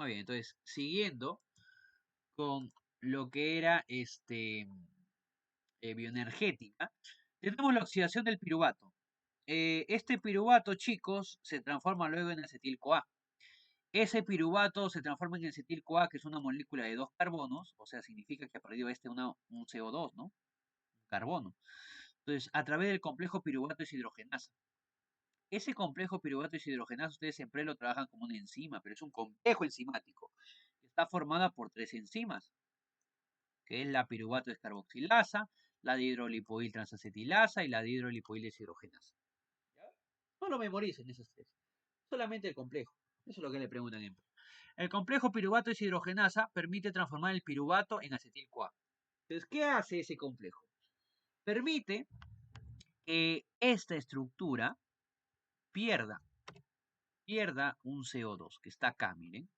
Muy bien, entonces, siguiendo con lo que era bioenergética, tenemos la oxidación del piruvato. Este piruvato, chicos, se transforma luego en acetil-CoA. Ese piruvato se transforma en acetil-CoA, que es una molécula de dos carbonos, o sea, significa que ha perdido un CO2, ¿no? Un carbono. Entonces, a través del complejo piruvato deshidrogenasa. Ese complejo piruvato deshidrogenasa, ustedes siempre lo trabajan como una enzima, pero es un complejo enzimático. Está formada por tres enzimas, que es la piruvato descarboxilasa, la dihidrolipoil transacetilasa y la dihidrolipoil deshidrogenasa. ¿Ya? No lo memoricen esos tres. Solamente el complejo. Eso es lo que le preguntan en. El complejo piruvato deshidrogenasa permite transformar el piruvato en acetil-CoA. Entonces, ¿qué hace ese complejo? Permite que esta estructura pierda, pierda un CO2, que está acá, miren,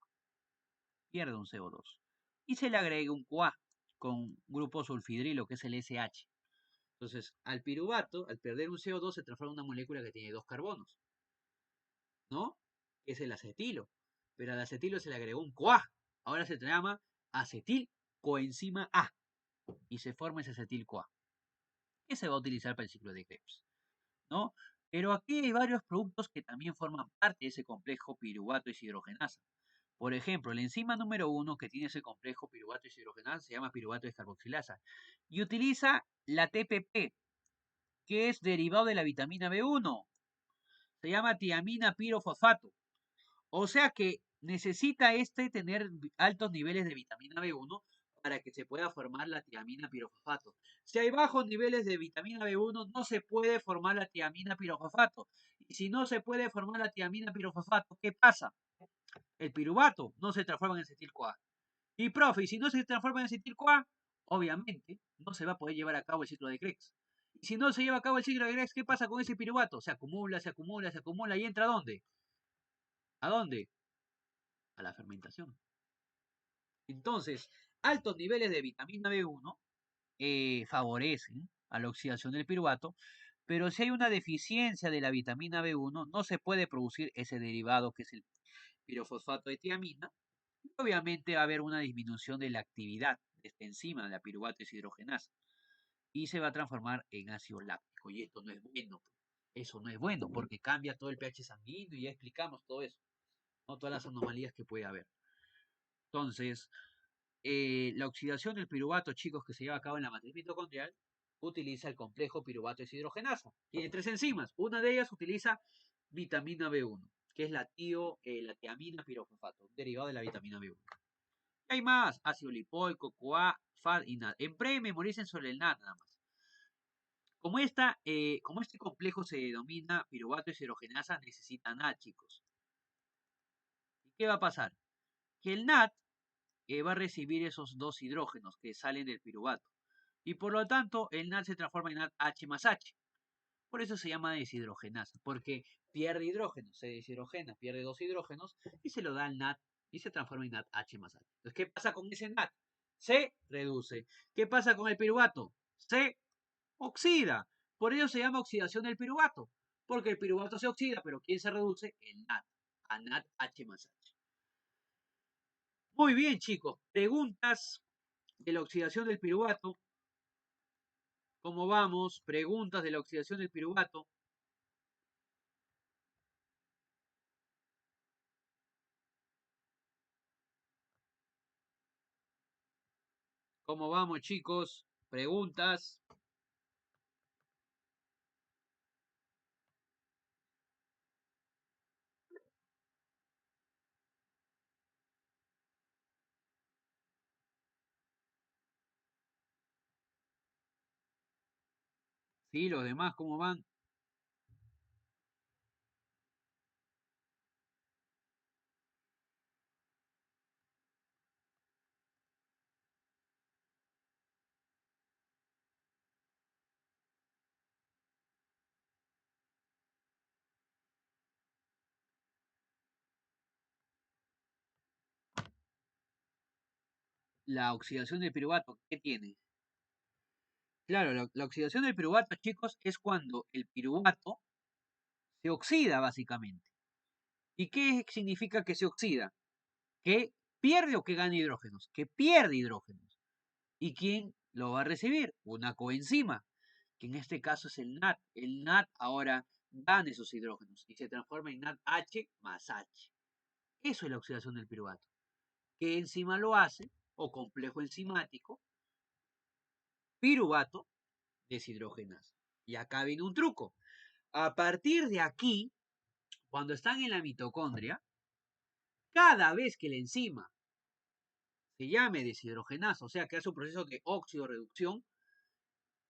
pierde un CO2. Y se le agrega un CoA con grupo sulfidrilo, que es el SH. Entonces, al piruvato, al perder un CO2, se transforma en una molécula que tiene dos carbonos, ¿no? Que es el acetilo. Pero al acetilo se le agregó un CoA. Ahora se llama acetil coenzima A. Y se forma ese acetil-CoA. Que se va a utilizar para el ciclo de Krebs, ¿no? Pero aquí hay varios productos que también forman parte de ese complejo piruvato deshidrogenasa. Por ejemplo, la enzima número 1 que tiene ese complejo piruvato deshidrogenasa se llama piruvato descarboxilasa y utiliza la TPP, que es derivado de la vitamina B1. Se llama tiamina pirofosfato. O sea que necesita tener altos niveles de vitamina B1 para que se pueda formar la tiamina pirofosfato. Si hay bajos niveles de vitamina B1, no se puede formar la tiamina pirofosfato. Y si no se puede formar la tiamina pirofosfato, ¿qué pasa? El piruvato no se transforma en acetil-CoA. Y profe, y si no se transforma en acetil-CoA, obviamente no se va a poder llevar a cabo el ciclo de Krebs. Y si no se lleva a cabo el ciclo de Krebs, ¿qué pasa con ese piruvato? Se acumula, se acumula, se acumula y entra ¿a dónde? ¿A dónde? A la fermentación. Entonces, altos niveles de vitamina B1 favorecen a la oxidación del piruvato, pero si hay una deficiencia de la vitamina B1, no se puede producir ese derivado que es el pirofosfato de tiamina. Y obviamente va a haber una disminución de la actividad de esta enzima, de la piruvato deshidrogenasa, y se va a transformar en ácido láctico. Y esto no es bueno. Eso no es bueno porque cambia todo el pH sanguíneo y ya explicamos todo eso, ¿no? Todas las anomalías que puede haber. Entonces, la oxidación del piruvato, chicos, que se lleva a cabo en la matriz mitocondrial, utiliza el complejo piruvato deshidrogenasa. Tiene tres enzimas. Una de ellas utiliza vitamina B1, que es la tiamina pirofosfato, derivado de la vitamina B1. Hay más, ácido lipoico, CoA, FAD y NAD. En breve memoricen sobre el NAD nada más. Como este complejo se denomina piruvato deshidrogenasa, necesita NAD, chicos. ¿Y qué va a pasar? Que el NAD va a recibir esos dos hidrógenos que salen del piruvato. Y por lo tanto, el NAD se transforma en NADH más H. Por eso se llama deshidrogenasa, porque pierde hidrógeno, se deshidrogena, pierde dos hidrógenos y se lo da al NAD y se transforma en NADH más H. Entonces, ¿qué pasa con ese NAD? Se reduce. ¿Qué pasa con el piruvato? Se oxida. Por ello se llama oxidación del piruvato, porque el piruvato se oxida, pero ¿quién se reduce? El NAD, a NADH más H. Muy bien, chicos. Preguntas de la oxidación del piruvato. ¿Cómo vamos? Preguntas de la oxidación del piruvato. ¿Cómo vamos, chicos? Preguntas. Sí, los demás, ¿cómo van? La oxidación del piruvato, ¿qué tiene? Claro, la oxidación del piruvato, chicos, es cuando el piruvato se oxida, básicamente. ¿Y qué significa que se oxida? ¿Que pierde o que gana hidrógenos? Que pierde hidrógenos. ¿Y quién lo va a recibir? Una coenzima, que en este caso es el NAD. El NAD ahora gana esos hidrógenos y se transforma en NADH más H. Eso es la oxidación del piruvato. ¿Qué enzima lo hace? O complejo enzimático, piruvato deshidrogenasa. Y acá viene un truco. A partir de aquí, cuando están en la mitocondria, cada vez que la enzima se llame deshidrogenasa, o sea que hace un proceso de óxido-reducción,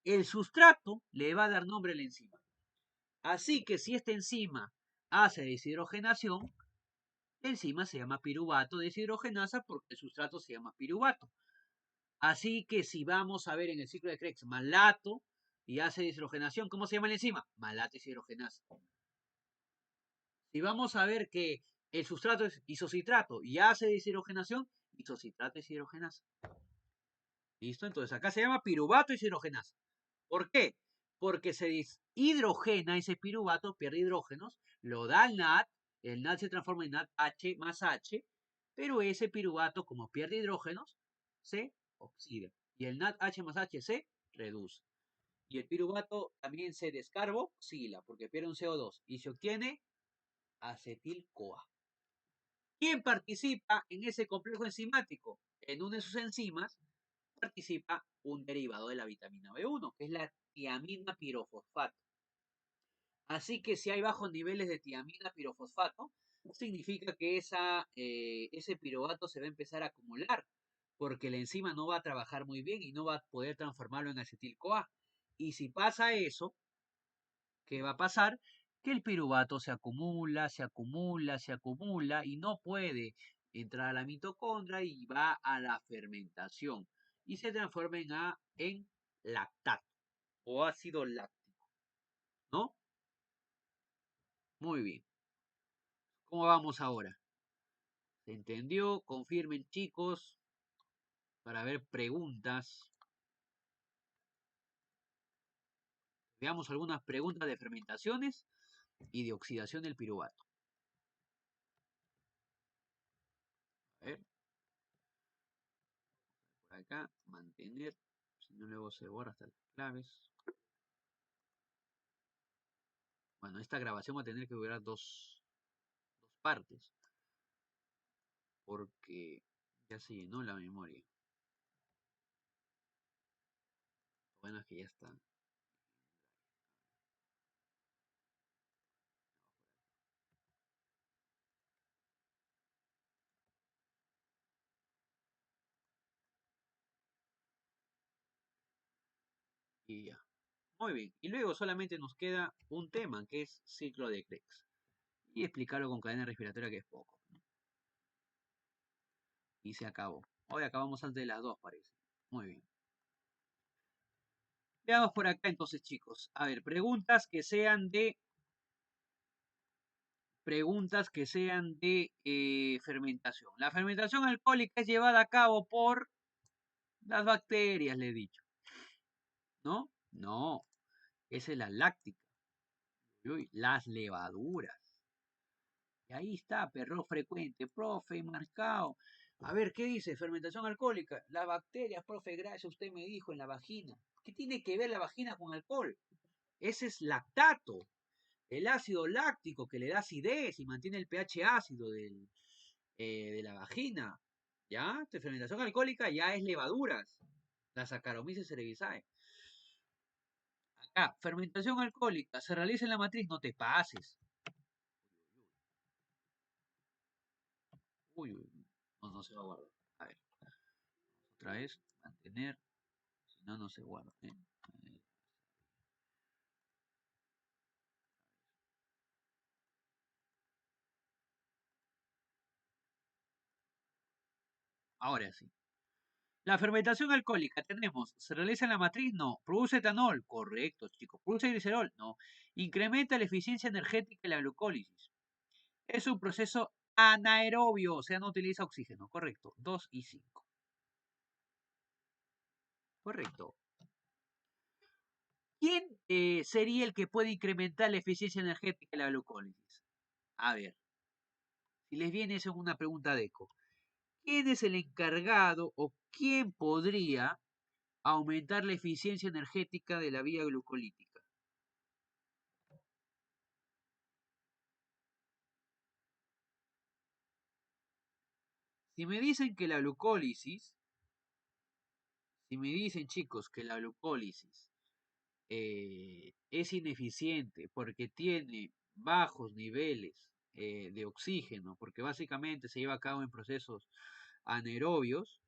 el sustrato le va a dar nombre a la enzima. Así que si esta enzima hace deshidrogenación, la enzima se llama piruvato deshidrogenasa porque el sustrato se llama piruvato. Así que si vamos a ver en el ciclo de Krebs malato y hace deshidrogenación, ¿cómo se llama la enzima? Malato deshidrogenasa. Si vamos a ver que el sustrato es isocitrato y hace deshidrogenación, isocitrato deshidrogenasa. ¿Listo? Entonces acá se llama piruvato deshidrogenasa. ¿Por qué? Porque se deshidrogena ese piruvato, pierde hidrógenos, lo da al NAD, el NAD se transforma en NADH más H, pero ese piruvato, como pierde hidrógenos, se oxida. Y el NADH más H se reduce. Y el piruvato también se descarboxila, porque pierde un CO2 y se obtiene acetil-CoA. ¿Quién participa en ese complejo enzimático? En una de sus enzimas participa un derivado de la vitamina B1, que es la tiamina pirofosfato. Así que si hay bajos niveles de tiamina pirofosfato, significa que ese piruvato se va a empezar a acumular, porque la enzima no va a trabajar muy bien y no va a poder transformarlo en acetil-CoA. Y si pasa eso, ¿qué va a pasar? Que el piruvato se acumula, se acumula, se acumula y no puede entrar a la mitocondria y va a la fermentación y se transforma en lactato o ácido láctico, ¿no? Muy bien. ¿Cómo vamos ahora? ¿Se entendió? Confirmen, chicos, para ver preguntas. Veamos algunas preguntas de fermentaciones y de oxidación del piruvato. A ver. Por acá, mantener. Si no, luego se borra hasta las claves. Bueno, esta grabación va a tener que durar dos partes. Porque ya se llenó la memoria. Lo bueno es que ya está. Y ya. Muy bien. Y luego solamente nos queda un tema, que es ciclo de Krebs. Y explicarlo con cadena respiratoria, que es poco. Y se acabó. Hoy acabamos antes de las 2, parece. Muy bien. Veamos por acá entonces, chicos. A ver, preguntas que sean de fermentación. La fermentación alcohólica es llevada a cabo por las bacterias, le he dicho. ¿No? No. Esa es la láctica. Uy, las levaduras. Y ahí está, perro frecuente, profe, marcado. A ver, ¿qué dice? Fermentación alcohólica. Las bacterias, profe, gracias, usted me dijo en la vagina. ¿Qué tiene que ver la vagina con alcohol? Ese es lactato. El ácido láctico que le da acidez y mantiene el pH ácido de la vagina. ¿Ya? De fermentación alcohólica ya es levaduras. La Saccharomyces cerevisiae. Acá, fermentación alcohólica. Se realiza en la matriz, no te pases. Uy, uy, no, no se va a guardar. A ver. Otra vez, mantener. Si no, no se guarda. Ahora sí. La fermentación alcohólica tenemos, ¿se realiza en la matriz? No. ¿Produce etanol? Correcto, chicos. ¿Produce glicerol? No. ¿Incrementa la eficiencia energética de la glucólisis? Es un proceso anaerobio, o sea, no utiliza oxígeno. Correcto. 2 y 5. Correcto. ¿Quién sería el que puede incrementar la eficiencia energética de la glucólisis? A ver, si les viene eso es una pregunta de eco. ¿Quién es el encargado o quién podría aumentar la eficiencia energética de la vía glucolítica? Si me dicen que la glucólisis, si me dicen chicos que la glucólisis es ineficiente porque tiene bajos niveles de oxígeno, porque básicamente se lleva a cabo en procesos anaerobios,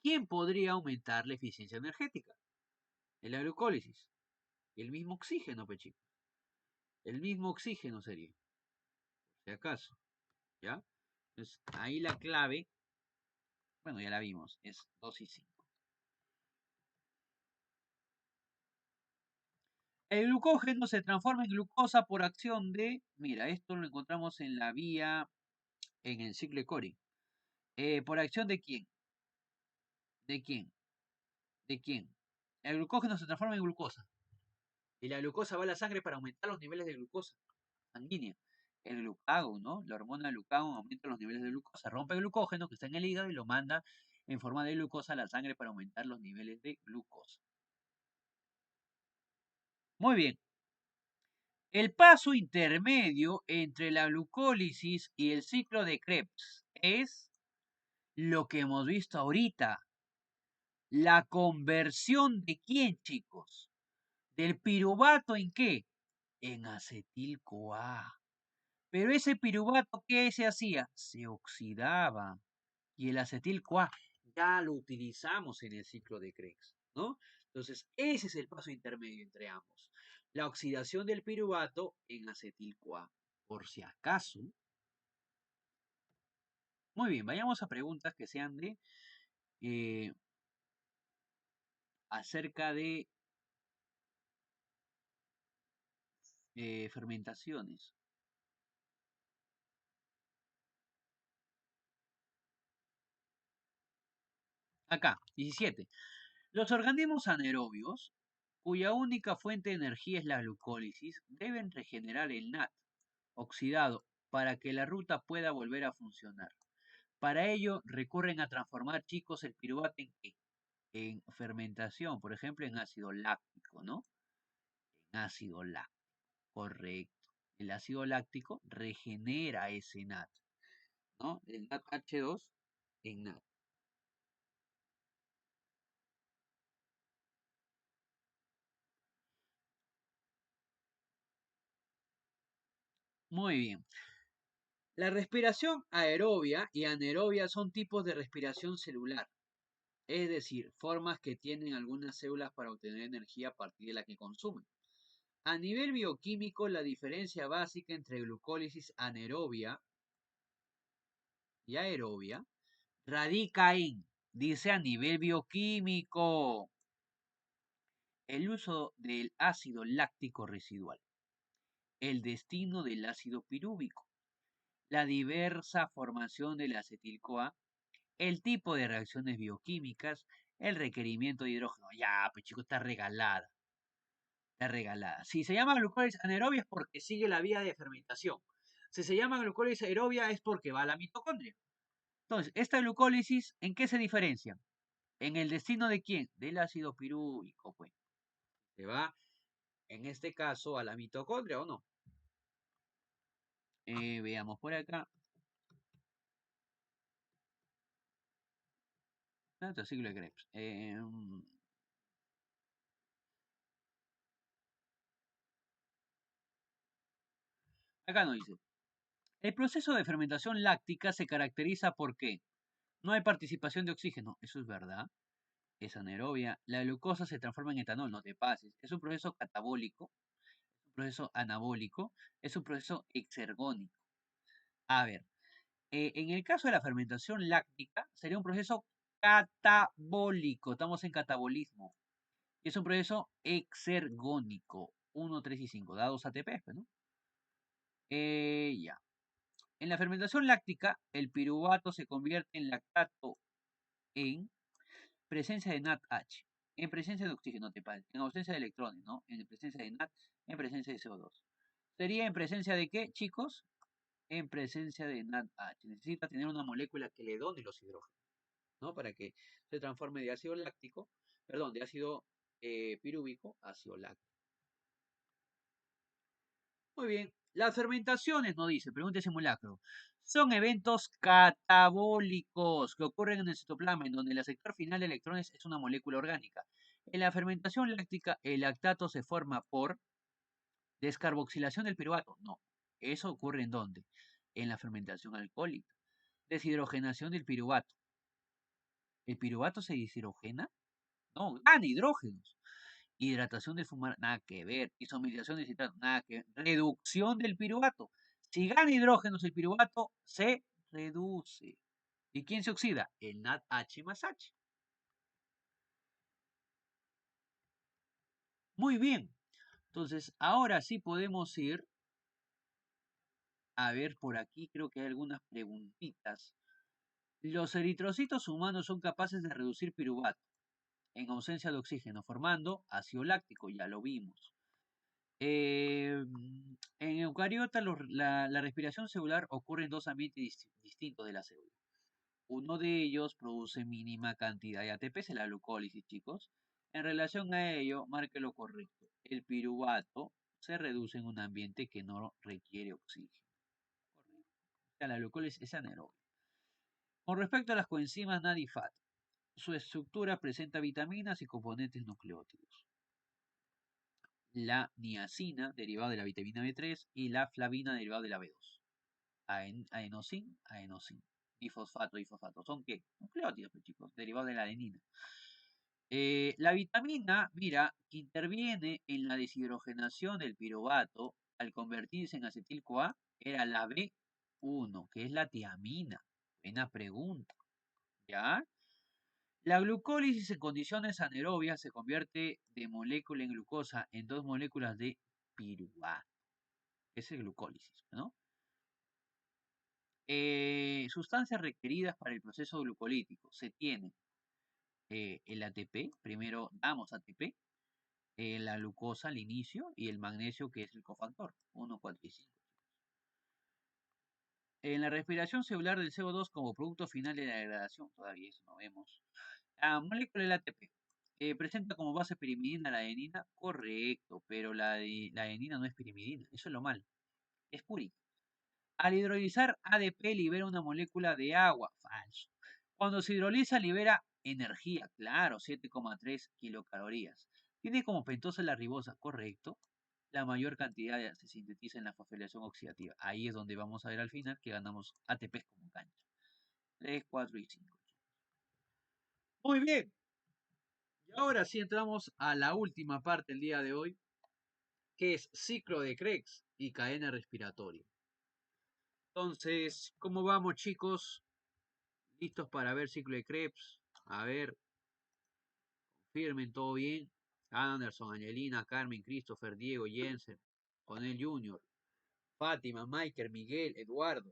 ¿quién podría aumentar la eficiencia energética en la glucólisis? El mismo oxígeno, pechico. El mismo oxígeno sería, si acaso, ¿ya? Entonces, ahí la clave, bueno, ya la vimos, es 2 y 5. El glucógeno se transforma en glucosa por acción de, mira, esto lo encontramos en la vía, en el ciclo de Cori. ¿Por acción de quién? ¿De quién? ¿De quién? El glucógeno se transforma en glucosa. Y la glucosa va a la sangre para aumentar los niveles de glucosa sanguínea. El glucagón, ¿no? La hormona glucagón aumenta los niveles de glucosa, rompe el glucógeno que está en el hígado y lo manda en forma de glucosa a la sangre para aumentar los niveles de glucosa. Muy bien. El paso intermedio entre la glucólisis y el ciclo de Krebs es lo que hemos visto ahorita. La conversión de quién, chicos? ¿Del piruvato en qué? En acetil-CoA. Pero ese piruvato, ¿qué se hacía? Se oxidaba. Y el acetil-CoA ya lo utilizamos en el ciclo de Krebs, ¿no? Entonces, ese es el paso intermedio entre ambos. La oxidación del piruvato en acetil-CoA. Por si acaso. Muy bien, vayamos a preguntas que sean de eh, acerca de fermentaciones. Acá, 17. Los organismos anaerobios, cuya única fuente de energía es la glucólisis, deben regenerar el NAT oxidado para que la ruta pueda volver a funcionar. Para ello recurren a transformar, chicos, el piruvato en qué? En fermentación, por ejemplo, en ácido láctico, ¿no? En ácido láctico, correcto. El ácido láctico regenera ese NAT, ¿no? El NADH2 en NAT. Muy bien. La respiración aerobia y anaerobia son tipos de respiración celular, es decir, formas que tienen algunas células para obtener energía a partir de la que consumen. A nivel bioquímico, la diferencia básica entre glucólisis anaerobia y aerobia radica en, dice a nivel bioquímico, el uso del ácido láctico residual, el destino del ácido pirúvico, la diversa formación del acetil-CoA, el tipo de reacciones bioquímicas, el requerimiento de hidrógeno. Ya, pues chico, está regalada. Está regalada. Si se llama glucólisis anaerobia es porque sigue la vía de fermentación. Si se llama glucólisis aerobia es porque va a la mitocondria. Entonces, esta glucólisis, ¿en qué se diferencia? ¿En el destino de quién? Del ácido pirúvico, pues. Se va, en este caso, a la mitocondria, ¿o no? Veamos por acá. Otro ciclo de Krebs. Acá no dice. El proceso de fermentación láctica se caracteriza por qué no hay participación de oxígeno. Eso es verdad. Es anaerobia. La glucosa se transforma en etanol, no te pases. Es un proceso catabólico, un proceso anabólico, es un proceso exergónico. A ver, en el caso de la fermentación láctica, sería un proceso catabólico. Estamos en catabolismo. Es un proceso exergónico. 1, 3 y 5, dados ATP, pues, ¿no? Ya. En la fermentación láctica, el piruvato se convierte en lactato en presencia de NADH, en presencia de oxígeno, en ausencia de electrones, ¿no? En presencia de NAD, en presencia de CO2. ¿Sería en presencia de qué, chicos? en presencia de NADH. Necesita tener una molécula que le done los hidrógenos, ¿no? Para que se transforme de ácido láctico, perdón, de ácido pirúvico a ácido láctico. Muy bien. Las fermentaciones, no dice, pregunta simulacro. Son eventos catabólicos que ocurren en el citoplasma, en donde el sector final de electrones es una molécula orgánica. En la fermentación láctica, el lactato se forma por descarboxilación del piruvato. No. ¿Eso ocurre en dónde? En la fermentación alcohólica. Deshidrogenación del piruvato. ¿El piruvato se deshidrogena? No, gana hidrógenos. Hidratación del fumar, nada que ver. Isomerización de citrato, nada que ver. Reducción del piruvato. Si gana hidrógenos el piruvato, se reduce. ¿Y quién se oxida? El NADH más H. Muy bien. Entonces, ahora sí podemos ir a ver por aquí, creo que hay algunas preguntitas. Los eritrocitos humanos son capaces de reducir piruvato en ausencia de oxígeno, formando ácido láctico, ya lo vimos. En eucariotas la respiración celular ocurre en dos ambientes distintos de la célula. Uno de ellos produce mínima cantidad de ATP, es la glucólisis, chicos. En relación a ello, marque lo correcto. El piruvato se reduce en un ambiente que no requiere oxígeno. Correcto. O sea, la glucólisis es anaerobia. Con respecto a las coenzimas NAD y FAT, su estructura presenta vitaminas y componentes nucleótidos. La niacina, derivada de la vitamina B3, y la flavina, derivada de la B2. Adenosín, difosfato. ¿Son qué? Nucleótidos, pues, chicos, derivados de la adenina. La vitamina, mira, que interviene en la deshidrogenación del piruvato al convertirse en acetil-CoA, era la B1, que es la tiamina. Buena pregunta. ¿Ya? La glucólisis en condiciones anaerobias se convierte de molécula en glucosa en dos moléculas de piruvato. Esa es glucólisis, ¿no? Sustancias requeridas para el proceso glucolítico. Se tiene el ATP, primero damos ATP, la glucosa al inicio y el magnesio que es el cofactor, 1, 4 y 5. En la respiración celular del CO2 como producto final de la degradación, todavía eso no vemos. La molécula del ATP presenta como base pirimidina la adenina, correcto, pero la adenina no es pirimidina, eso es lo malo, es púrica. Al hidrolizar ADP libera una molécula de agua, falso. Cuando se hidroliza libera energía, claro, 7,3 kilocalorías. Tiene como pentosa la ribosa, correcto. La mayor cantidad se sintetiza en la fosforilación oxidativa. Ahí es donde vamos a ver al final que ganamos ATP como cancha. 3, 4 y 5. Muy bien. Y ahora sí entramos a la última parte del día de hoy, que es ciclo de Krebs y cadena respiratoria. Entonces, ¿cómo vamos, chicos? ¿Listos para ver ciclo de Krebs? A ver, confirmen, todo bien. Anderson, Angelina, Carmen, Christopher, Diego, Jensen, Conel Jr., Fátima, Michael, Miguel, Eduardo.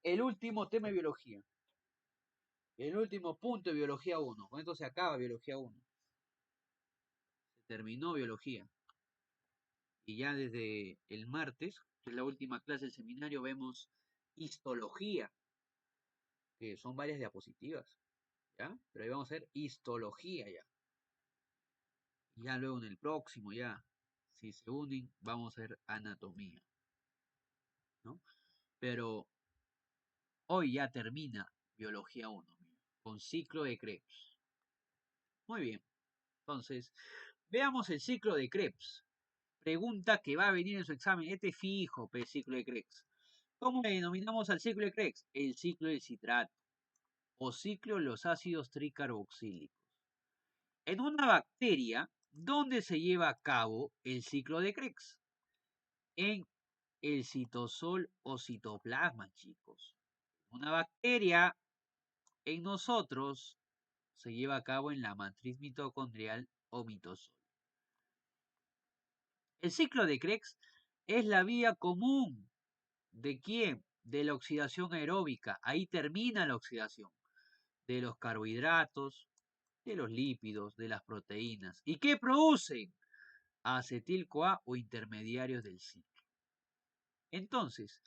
El último tema de biología. El último punto de biología 1. Con esto se acaba biología 1. Se terminó biología. Y ya desde el martes, que es la última clase del seminario, vemos histología, que son varias diapositivas. ¿Ya? Pero ahí vamos a ver histología ya. Ya luego en el próximo, ya, si se unen, vamos a ver anatomía, ¿no? Pero hoy ya termina biología 1, con ciclo de Krebs. Muy bien, entonces, veamos el ciclo de Krebs. Pregunta que va a venir en su examen, este fijo, el ciclo de Krebs. ¿Cómo le denominamos al ciclo de Krebs? El ciclo del citrato, o ciclo de los ácidos tricarboxílicos. En una bacteria, ¿dónde se lleva a cabo el ciclo de Krebs? En el citosol o citoplasma, chicos. Una bacteria en nosotros se lleva a cabo en la matriz mitocondrial o mitosol. El ciclo de Krebs es la vía común. ¿De quién? De la oxidación aeróbica. Ahí termina la oxidación. De los carbohidratos, de los lípidos, de las proteínas. ¿Y qué producen? Acetil-CoA o intermediarios del ciclo. Entonces,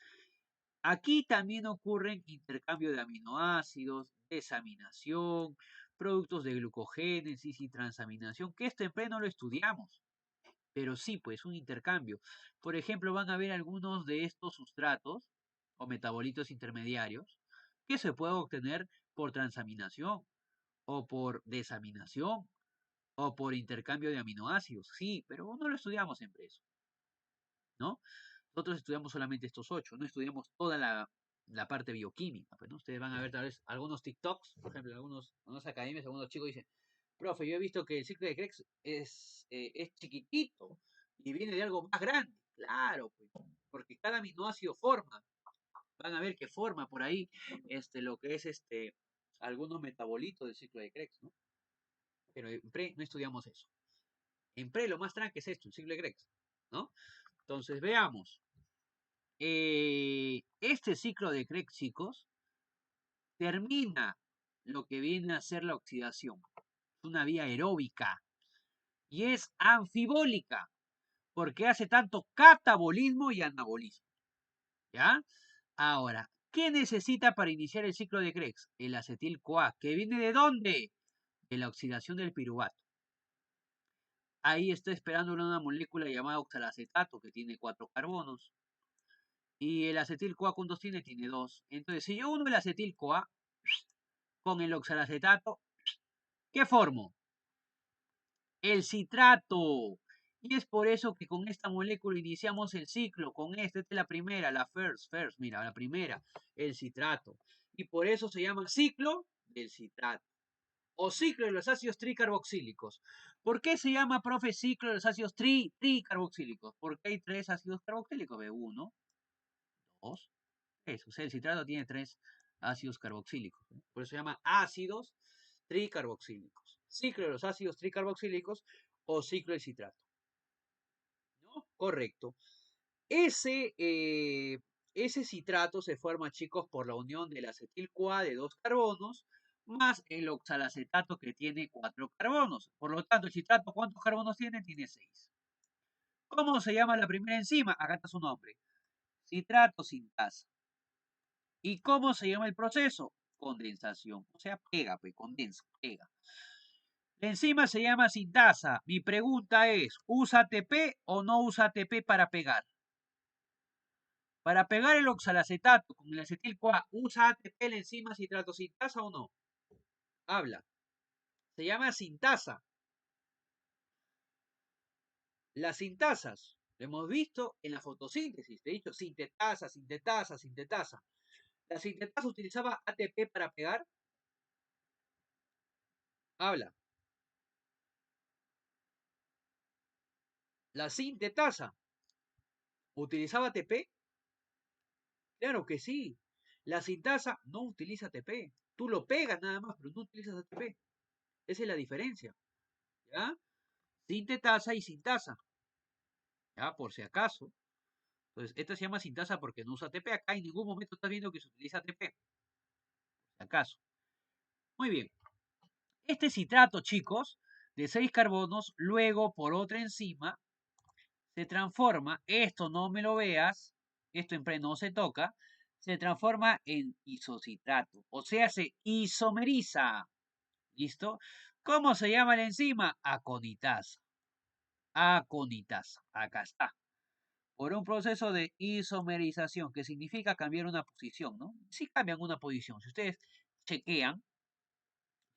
aquí también ocurren intercambio de aminoácidos, desaminación, productos de glucogénesis y transaminación, que esto en pleno no lo estudiamos. Pero sí, pues un intercambio. Por ejemplo, van a ver algunos de estos sustratos o metabolitos intermediarios que se pueden obtener por transaminación o por desaminación o por intercambio de aminoácidos. Sí, pero no lo estudiamos siempre eso, ¿no? Nosotros estudiamos solamente estos 8, no estudiamos toda la parte bioquímica. Pues, ¿no? Ustedes van a ver tal vez algunos TikToks, por ejemplo, algunas academias, algunos chicos dicen, profe, yo he visto que el ciclo de Krebs es chiquitito y viene de algo más grande. Claro, pues, porque cada aminoácido forma, van a ver que forma por ahí lo que es algunos metabolitos del ciclo de Krebs, ¿no? Pero en pre no estudiamos eso. En pre lo más tranque es esto, el ciclo de Krebs, ¿no? Entonces veamos. Este ciclo de Krebs, chicos, termina lo que viene a ser la oxidación. Es una vía aeróbica y es anfibólica porque hace tanto catabolismo y anabolismo. ¿Ya? Ahora, ¿qué necesita para iniciar el ciclo de Krebs? El acetil-CoA, ¿que viene de dónde? De la oxidación del piruvato. Ahí está esperando una molécula llamada oxalacetato que tiene 4 carbonos. Y el acetil-CoA, ¿cuántos tiene? Tiene 2. Entonces, si yo uno el acetil-CoA con el oxalacetato, ¿qué formo? El citrato. Y es por eso que con esta molécula iniciamos el ciclo. Con esta es la primera, la first, mira, la primera, el citrato. Y por eso se llama ciclo del citrato. O ciclo de los ácidos tricarboxílicos. ¿Por qué se llama, profe, ciclo de los ácidos tricarboxílicos? Porque hay 3 ácidos carboxílicos. B1, 2, 3. O sea, el citrato tiene 3 ácidos carboxílicos. Por eso se llama ácidos tricarboxílicos. Ciclo de los ácidos tricarboxílicos o ciclo del citrato. ¿No? Correcto. Ese citrato se forma, chicos, por la unión del acetil-CoA de 2 carbonos más el oxalacetato que tiene 4 carbonos. Por lo tanto, el citrato, ¿cuántos carbonos tiene? Tiene 6. ¿Cómo se llama la primera enzima? Acá está su nombre. Citrato sintasa. ¿Y cómo se llama el proceso? Condensación. O sea, pega, pues, condensa, pega. La enzima se llama sintasa. Mi pregunta es, ¿usa ATP o no usa ATP para pegar? Para pegar el oxalacetato con el acetil-CoA, ¿usa ATP la enzima citrato sintasa o no? Habla. Se llama sintasa. Las sintasas, lo hemos visto en la fotosíntesis. Te he dicho sintetasa, sintetasa, sintetasa. ¿La sintetasa utilizaba ATP para pegar? Habla. La sintetasa utilizaba ATP. Claro que sí. La sintasa no utiliza ATP. Tú lo pegas nada más, pero no utilizas ATP. Esa es la diferencia. ¿Ya? Sintetasa y sintasa. ¿Ya? Por si acaso. Entonces, esta se llama sintasa porque no usa ATP. Acá en ningún momento estás viendo que se utiliza ATP. Por si acaso. Muy bien. Este citrato, chicos, de 6 carbonos, luego por otra enzima, se transforma, esto no me lo veas, esto en pre no se toca, se transforma en isocitrato, o sea, se isomeriza. ¿Listo? ¿Cómo se llama la enzima? Aconitasa. Aconitasa. Acá está. Por un proceso de isomerización, que significa cambiar una posición, ¿no? Sí cambian una posición. Si chequean,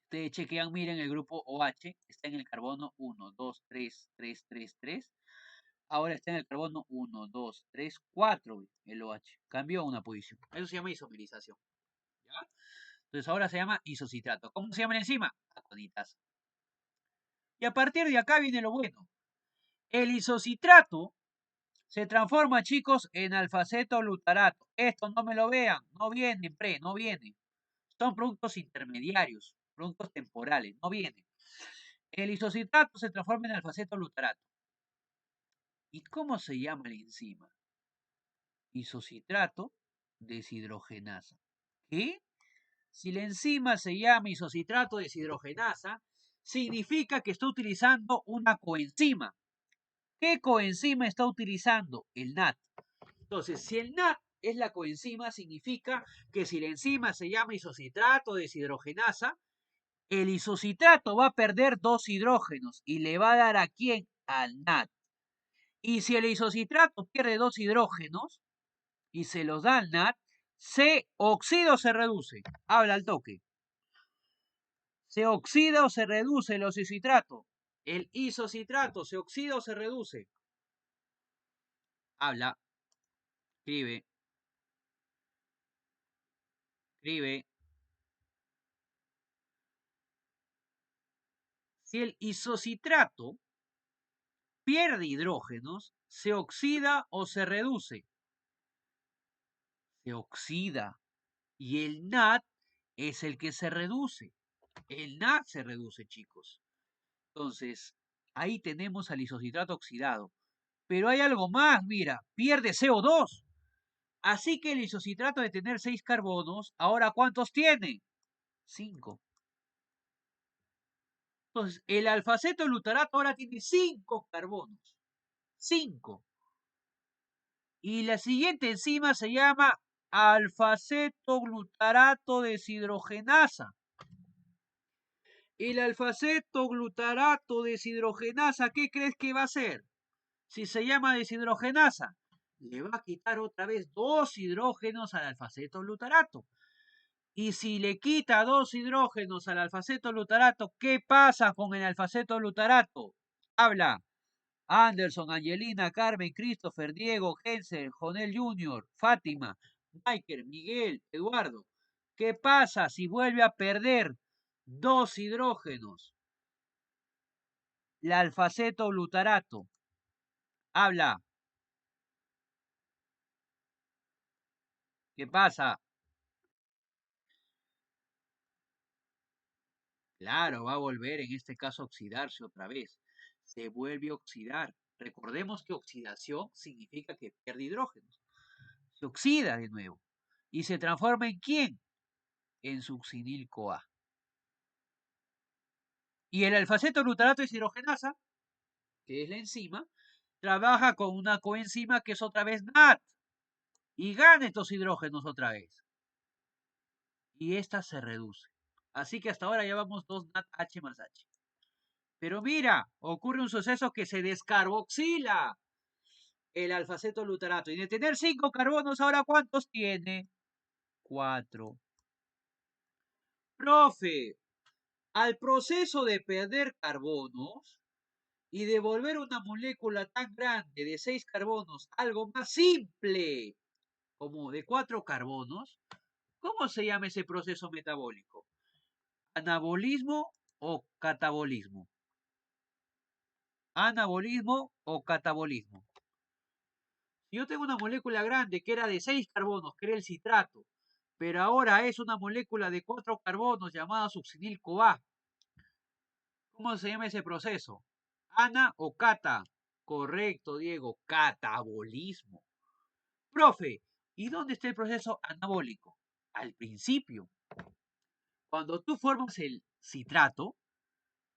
ustedes chequean, miren el grupo OH, está en el carbono 1, 2, 3, 3, 3, 3. Ahora está en el carbono 1, 2, 3, 4, el OH. Cambió una posición. Eso se llama isomerización. ¿Ya? Entonces ahora se llama isocitrato. ¿Cómo se llama la enzima? Aconitasa. Y a partir de acá viene lo bueno. El isocitrato se transforma, chicos, en alfaceto-glutarato. Esto no me lo vean. No viene, no viene. Son productos intermediarios, productos temporales. No viene. El isocitrato se transforma en alfaceto-glutarato. ¿Y cómo se llama la enzima? Isocitrato deshidrogenasa. ¿Qué? Si la enzima se llama isocitrato deshidrogenasa, significa que está utilizando una coenzima. ¿Qué coenzima está utilizando? El NAT. Entonces, si el NAT es la coenzima, significa que si la enzima se llama isocitrato deshidrogenasa, el isocitrato va a perder 2 hidrógenos y le va a dar ¿a quién? Al NAT. Y si el isocitrato pierde 2 hidrógenos y se los da al NAT, ¿se oxida o se reduce? Habla al toque. ¿Se oxida o se reduce el isocitrato? El isocitrato, ¿se oxida o se reduce? Habla, escribe, escribe. Si el isocitrato pierde hidrógenos, ¿se oxida o se reduce? Se oxida. Y el NAT es el que se reduce. El NAT se reduce, chicos. Entonces, ahí tenemos al isocitrato oxidado. Pero hay algo más, mira, pierde CO2. Así que el isocitrato de tener 6 carbonos, ahora ¿cuántos tiene? 5. Entonces, el alfaceto glutarato ahora tiene 5 carbonos. 5. Y la siguiente enzima se llama alfaceto glutarato deshidrogenasa. El alfaceto glutarato deshidrogenasa, ¿qué crees que va a hacer? Si se llama deshidrogenasa, le va a quitar otra vez 2 hidrógenos al alfaceto glutarato. Y si le quita 2 hidrógenos al alfaceto glutarato, ¿qué pasa con el alfaceto glutarato? Habla. Anderson, Angelina, Carmen, Christopher, Diego, Hensel, Jonel Jr., Fátima, Michael, Miguel, Eduardo. ¿Qué pasa si vuelve a perder 2 hidrógenos? El alfaceto glutarato. Habla. ¿Qué pasa? Claro, va a volver en este caso a oxidarse otra vez. Se vuelve a oxidar. Recordemos que oxidación significa que pierde hidrógenos. Se oxida de nuevo. ¿Y se transforma en quién? En succinil-CoA. Y el alfaceto glutarato deshidrogenasa, que es la enzima, trabaja con una coenzima que es otra vez NAT. Y gana estos hidrógenos otra vez. Y esta se reduce. Así que hasta ahora llevamos 2 NAT H más H. Pero mira, ocurre un suceso que se descarboxila el alfaceto glutarato. Y de tener 5 carbonos, ¿ahora cuántos tiene? 4. Profe, al proceso de perder carbonos y devolver una molécula tan grande de 6 carbonos, algo más simple como de 4 carbonos, ¿cómo se llama ese proceso metabólico? ¿Anabolismo o catabolismo? ¿Anabolismo o catabolismo? Si yo tengo una molécula grande que era de 6 carbonos, que era el citrato, pero ahora es una molécula de 4 carbonos llamada succinil-CoA. ¿Cómo se llama ese proceso? ¿Ana o cata? Correcto, Diego, catabolismo. Profe, ¿y dónde está el proceso anabólico? Al principio. Cuando tú formas el citrato,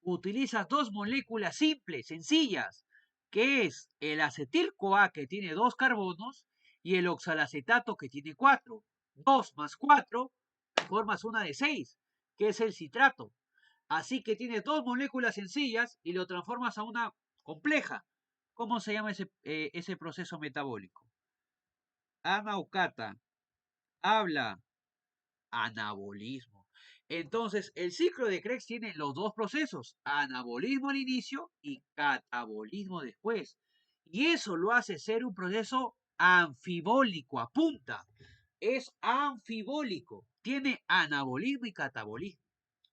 utilizas 2 moléculas simples, sencillas, que es el acetil-CoA que tiene 2 carbonos y el oxalacetato que tiene 4. 2 más 4 formas una de 6, que es el citrato. Así que tienes 2 moléculas sencillas y lo transformas a una compleja. ¿Cómo se llama ese proceso metabólico? Ana o cata. Habla. Anabolismo. Entonces, el ciclo de Krebs tiene los dos procesos, anabolismo al inicio y catabolismo después. Y eso lo hace ser un proceso anfibólico, apunta. Es anfibólico, tiene anabolismo y catabolismo.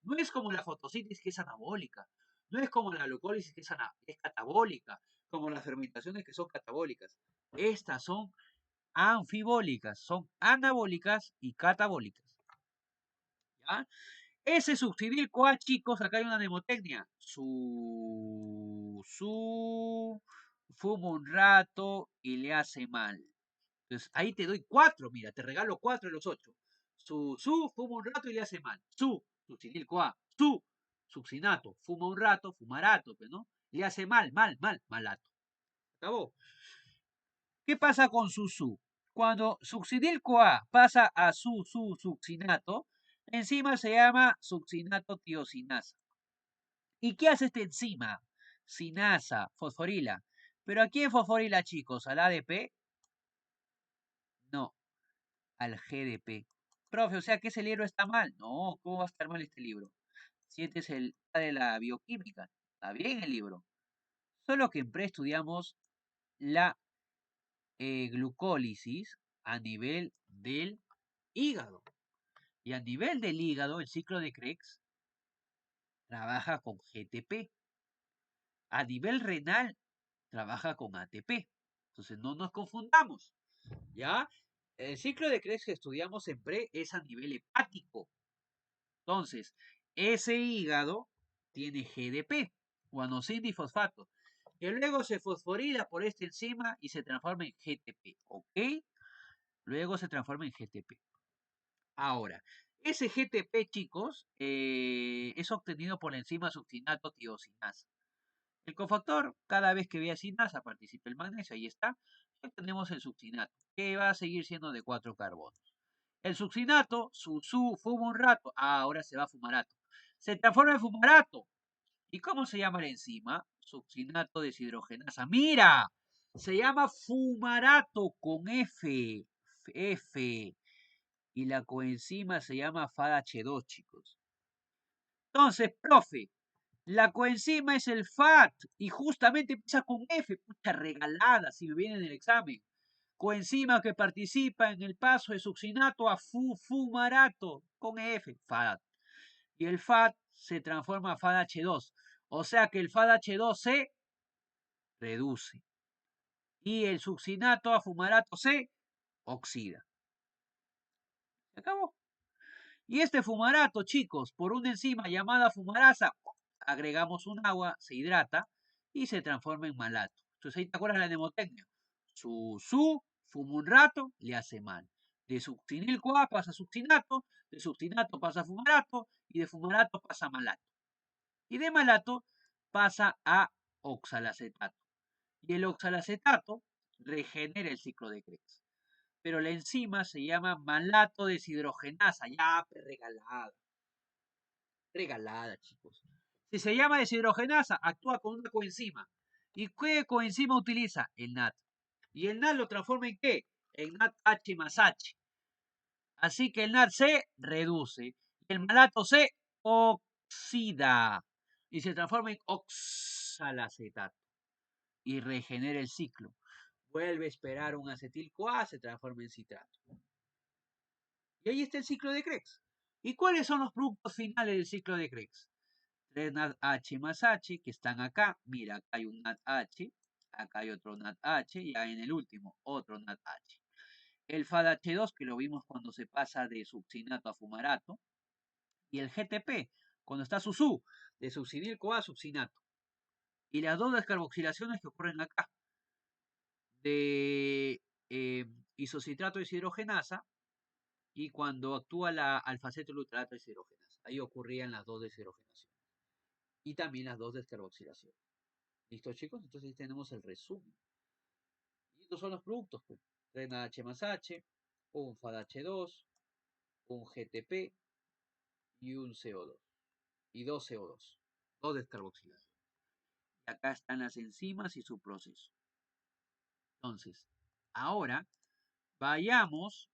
No es como la fotosíntesis que es anabólica, no es como la glucólisis que es catabólica, como las fermentaciones que son catabólicas. Estas son anfibólicas, son anabólicas y catabólicas. ¿Ya? Ese succinil CoA, chicos, acá hay una mnemotecnia. Fuma un rato y le hace mal. Entonces, ahí te doy 4, mira, te regalo 4 de los 8. Fuma un rato y le hace mal. Succinil CoA. Succinato, fuma un rato, fumarato, pero no, le hace mal, malato. ¿Acabó? ¿Qué pasa con su? Cuando succinil-CoA pasa a succinato, la enzima se llama succinato tiosinasa. ¿Y qué hace esta enzima? Sinasa, fosforila. ¿Pero a quién fosforila, chicos? ¿Al ADP? No, al GDP. Profe, o sea que ese libro está mal. No, ¿cómo va a estar mal este libro? Si este es el de la bioquímica. Está bien el libro. Solo que en pre estudiamos la glucólisis a nivel del hígado. Y a nivel del hígado, el ciclo de Krebs trabaja con GTP. A nivel renal, trabaja con ATP. Entonces, no nos confundamos. ¿Ya? El ciclo de Krebs que estudiamos en pre es a nivel hepático. Entonces, ese hígado tiene GDP, guanosina y fosfato, que luego se fosforila por esta enzima y se transforma en GTP. ¿Ok? Luego se transforma en GTP. Ahora, ese GTP, chicos, es obtenido por la enzima succinato tiosinasa. El cofactor, cada vez que vea sinasa, participa el magnesio, ahí está. Ya tenemos el succinato, que va a seguir siendo de 4 carbonos. El succinato, fuma un rato, ahora se va a fumarato. Se transforma en fumarato. ¿Y cómo se llama la enzima? Succinato deshidrogenasa. ¡Mira! Se llama fumarato con F. F. Y la coenzima se llama FADH2, chicos. Entonces, profe, la coenzima es el FAT y justamente empieza con F, pucha regalada si me viene en el examen. Coenzima que participa en el paso de succinato a fumarato con F, FAT. Y el FAT se transforma a FADH2. O sea que el FADH2 se reduce. Y el succinato a fumarato se oxida. ¿Se acabó? Y este fumarato, chicos, por una enzima llamada fumarasa, agregamos un agua, se hidrata y se transforma en malato. Entonces ahí te acuerdas de la mnemotecnia. Fuma un rato, le hace mal. De succinil-CoA pasa a succinato, de succinato pasa a fumarato y de fumarato pasa a malato. Y de malato pasa a oxalacetato. Y el oxalacetato regenera el ciclo de Krebs. Pero la enzima se llama malato deshidrogenasa, ya regalada. Regalada, chicos. Si se llama deshidrogenasa, actúa con una coenzima. ¿Y qué coenzima utiliza? El NAT. ¿Y el NAT lo transforma en qué? En NADH más H. Así que el NAT se reduce. Y el malato se oxida. Y se transforma en oxalacetato. Y regenera el ciclo. Vuelve a esperar un acetil-CoA, se transforma en citrato. Y ahí está el ciclo de Krebs. ¿Y cuáles son los productos finales del ciclo de Krebs? 3 NADH más H que están acá. Mira, acá hay un NADH, acá hay otro NADH y ahí en el último otro NADH. El FADH2 que lo vimos cuando se pasa de succinato a fumarato. Y el GTP cuando está SUSU, de succinil-CoA a succinato. Y las dos descarboxilaciones que ocurren acá. De isocitrato deshidrogenasa y cuando actúa la alfa-acetoluterato deshidrogenasa. Ahí ocurrían las dos deshidrogenaciones. Y también las dos descarboxilaciones. ¿Listo, chicos? Entonces ahí tenemos el resumen. Y estos son los productos, pues. RENAH más H, un FADH2, un GTP y un CO2. Y dos CO2. Dos descarboxilaciones. Y acá están las enzimas y su proceso. Entonces, ahora vayamos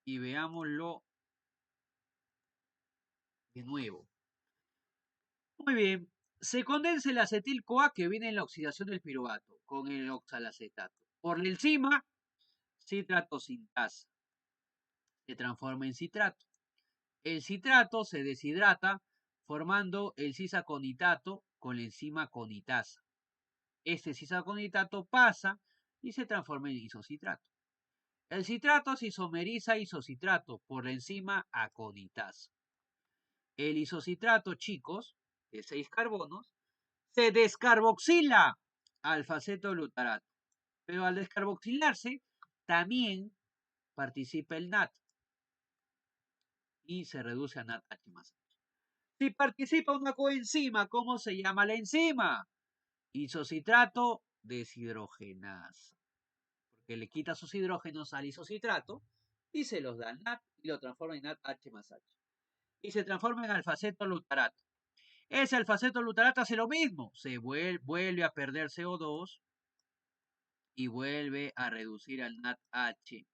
y veámoslo de nuevo. Muy bien. Se condensa el acetil-CoA que viene en la oxidación del piruvato con el oxalacetato. Por la enzima, citrato sintasa. Se transforma en citrato. El citrato se deshidrata formando el cisaconitato con la enzima conitasa. Este cisaconitato pasa y se transforma en isocitrato. El citrato se isomeriza a isocitrato por la enzima aconitasa. El isocitrato, chicos, de 6 carbonos, se descarboxila alfa-acetolutarato. Pero al descarboxilarse, también participa el NAT y se reduce a NADH más H. Si participa una coenzima, ¿cómo se llama la enzima? Isocitrato deshidrogenasa. Porque le quita sus hidrógenos al isocitrato y se los da al NAT y lo transforma en NADH más H. Y se transforma en alfaceto lutarato. Ese alfaceto lutarato hace lo mismo. Se vuelve a perder CO2 y vuelve a reducir al NADH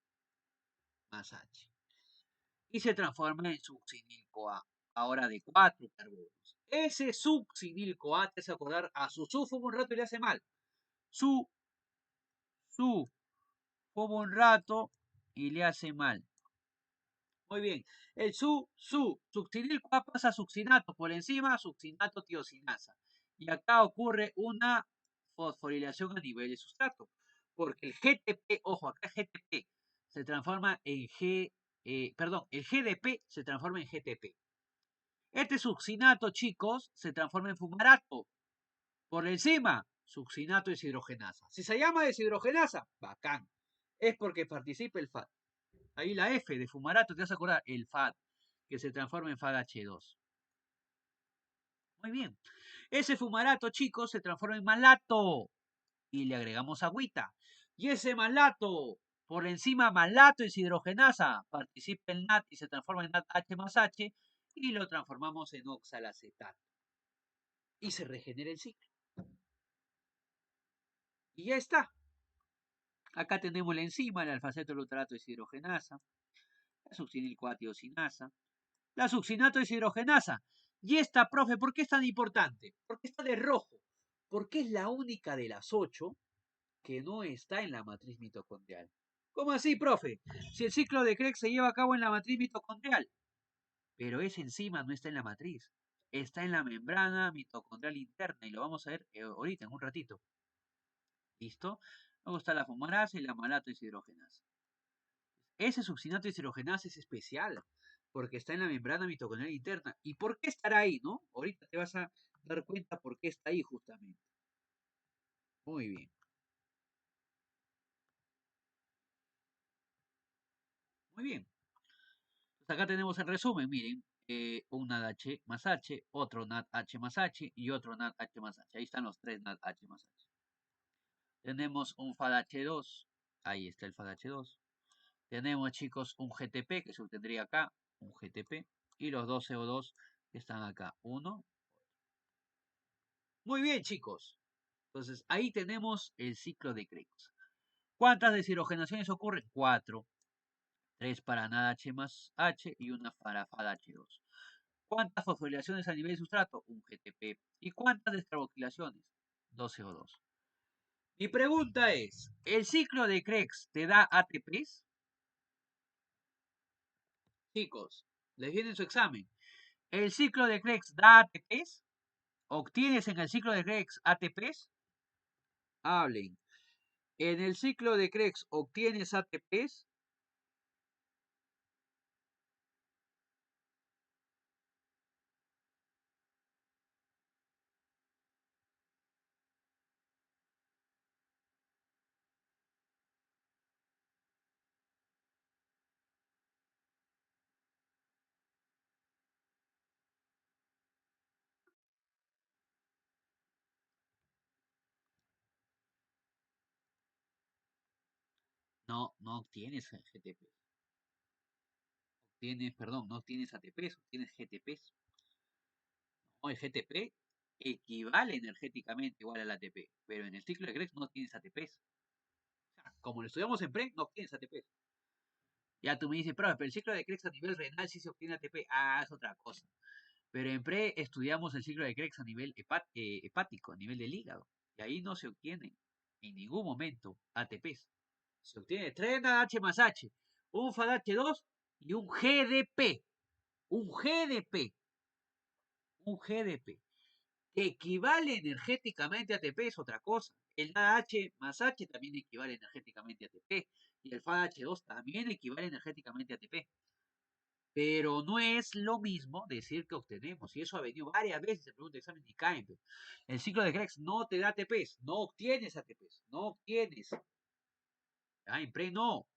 más H. Y se transforma en succinil-CoA, ahora de 4 carbonos. Ese succinil-CoA te hace acordar a su fuma un rato y le hace mal. Fuma un rato y le hace mal. Muy bien. El succinil-CoA pasa a succinato, por encima succinato tiosinasa. Y acá ocurre una fosforilación a nivel de sustrato. Porque el GTP, ojo, acá GTP se transforma en el GDP se transforma en GTP. Este succinato, chicos, se transforma en fumarato. Por encima, succinato deshidrogenasa. Si se llama deshidrogenasa, bacán. Es porque participa el FAD. Ahí la F de fumarato, te vas a acordar, el FAD, que se transforma en FADH2. Muy bien. Ese fumarato, chicos, se transforma en malato. Y le agregamos agüita. Y ese malato, por encima malato deshidrogenasa, participa el NAT y se transforma en NADH más H. Y lo transformamos en oxalacetato. Y se regenera el ciclo. Y ya está. Acá tenemos la enzima, el alfaceto lutarato deshidrogenasa, la succinil-coatiosinasa, la succinato deshidrogenasa. Y esta, profe, ¿por qué es tan importante? Porque está de rojo. Porque es la única de las 8 que no está en la matriz mitocondrial. ¿Cómo así, profe? Si el ciclo de Krebs se lleva a cabo en la matriz mitocondrial, pero esa enzima no está en la matriz, está en la membrana mitocondrial interna y lo vamos a ver ahorita, en un ratito. ¿Listo? Luego está la fumarasa y la malato deshidrogenasa. Ese succinato deshidrogenasa es especial porque está en la membrana mitocondrial interna. ¿Y por qué estará ahí, no? Ahorita te vas a dar cuenta por qué está ahí justamente. Muy bien. Muy bien. Entonces acá tenemos el resumen, miren. Un NADH más H, otro NADH más H y otro NADH más H. Ahí están los tres NADH más H. Tenemos un FADH2. Ahí está el FADH2. Tenemos, chicos, un GTP que se obtendría acá. Un GTP. Y los dos CO2 que están acá. Uno. Muy bien, chicos. Entonces, ahí tenemos el ciclo de Krebs. ¿Cuántas deshidrogenaciones ocurren? 4. 3 para NADH más H y una para FADH2. ¿Cuántas fosforilaciones a nivel de sustrato? Un GTP. ¿Y cuántas descarboxilaciones? 2 CO2. Mi pregunta es, ¿el ciclo de Krebs te da ATPs? Chicos, les viene su examen. ¿El ciclo de Krebs da ATPs? ¿Obtienes en el ciclo de Krebs ATPs? Hablen. ¿En el ciclo de Krebs obtienes ATPs? No, no obtienes GTP. No obtienes ATPs, obtienes GTPs. No, el GTP equivale energéticamente igual al ATP, pero en el ciclo de Krebs no tienes ATPs. O sea, como lo estudiamos en PRE, no obtienes ATPs. Ya tú me dices, pero el ciclo de Krebs a nivel renal sí se obtiene ATP. Ah, es otra cosa. Pero en PRE estudiamos el ciclo de Krebs a nivel hepático, a nivel del hígado. Y ahí no se obtienen en ningún momento ATPs. Se obtiene 3 H más H, un FADH2 y un GDP. Un GDP. Un GDP. Que equivale energéticamente a ATP es otra cosa. El NADH más H también equivale energéticamente a ATP. Y el FADH2 también equivale energéticamente a ATP. Pero no es lo mismo decir que obtenemos. Y eso ha venido varias veces en pregunta de examen y caen. El ciclo de Krebs no te da ATPs. No obtienes ATPs. No obtienes. Ah, en PRE no.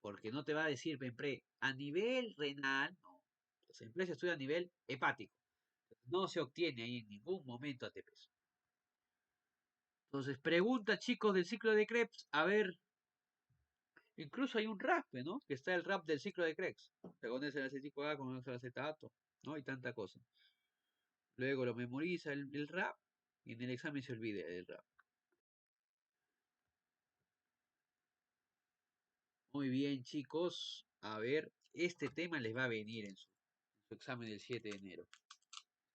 Porque no te va a decir en PRE a nivel renal. No. Entonces, en PRE se estudia a nivel hepático. No se obtiene ahí en ningún momento ATPs. Entonces, pregunta, chicos, del ciclo de Krebs. A ver, incluso hay un rap, ¿no? Que está el rap del ciclo de Krebs. Se conoce el acético A, conoce el acetato, ¿no? Y tanta cosa. Luego lo memoriza el rap y en el examen se olvida del rap. Muy bien, chicos. A ver, este tema les va a venir en su examen del 7 de enero.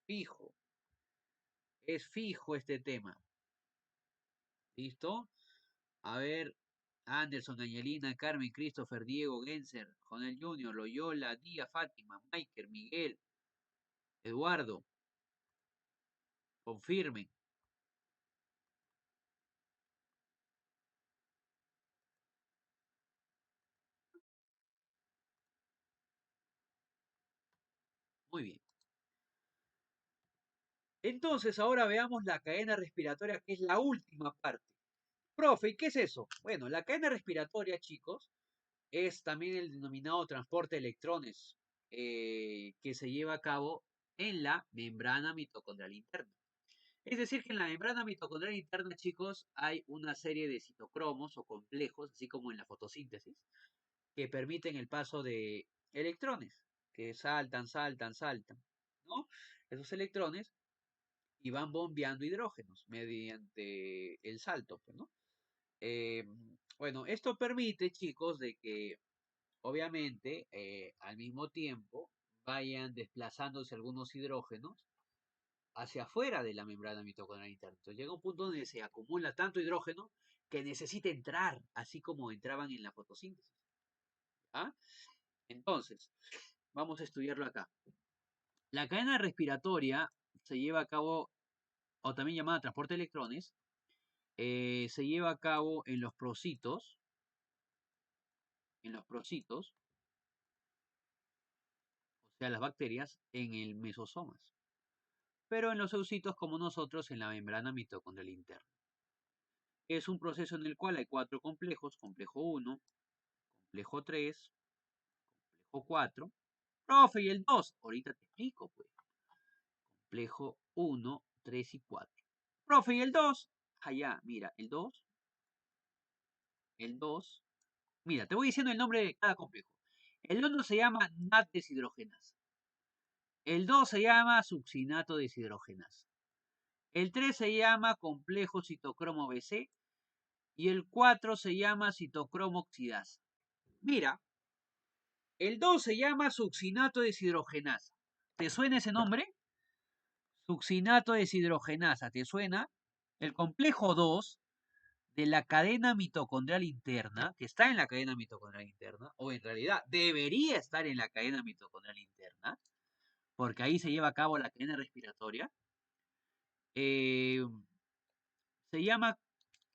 Fijo. Es fijo este tema. ¿Listo? A ver, Anderson, Angelina, Carmen, Christopher, Diego, Genser, Jonel Junior, Loyola, Díaz, Fátima, Michael, Miguel, Eduardo. Confirmen. Muy bien. Entonces, ahora veamos la cadena respiratoria, que es la última parte. Profe, ¿y qué es eso? Bueno, la cadena respiratoria, chicos, es también el denominado transporte de electrones que se lleva a cabo en la membrana mitocondrial interna. Es decir, que en la membrana mitocondrial interna, chicos, hay una serie de citocromos o complejos, así como en la fotosíntesis, que permiten el paso de electrones, que saltan, saltan, saltan, ¿no? Esos electrones y van bombeando hidrógenos mediante el salto, pues, ¿no? Eh, bueno, esto permite, chicos, de que obviamente al mismo tiempo vayan desplazándose algunos hidrógenos hacia afuera de la membrana mitocondrial interna. Entonces llega un punto donde se acumula tanto hidrógeno que necesita entrar, así como entraban en la fotosíntesis. ¿Ah? Entonces, vamos a estudiarlo acá. La cadena respiratoria se lleva a cabo, o también llamada transporte de electrones, se lleva a cabo en los procitos, o sea, las bacterias, en el mesosomas, pero en los eucitos, como nosotros, en la membrana mitocondrial interna. Es un proceso en el cual hay 4 complejos, complejo 1, complejo 3, complejo 4. Profe, ¿y el 2? Ahorita te explico, pues. Complejo 1, 3 y 4. Profe, ¿y el 2? Allá, mira, el 2. Mira, te voy diciendo el nombre de cada complejo. El 1 se llama NAT deshidrogenasa. El 2 se llama succinato deshidrogenasa. El 3 se llama complejo citocromo BC y el 4 se llama citocromo oxidasa. Mira, el 2 se llama succinato deshidrogenasa. ¿Te suena ese nombre? Succinato deshidrogenasa, ¿te suena? El complejo 2 de la cadena mitocondrial interna, que está en la cadena mitocondrial interna, o en realidad debería estar en la cadena mitocondrial interna, porque ahí se lleva a cabo la cadena respiratoria, eh, se llama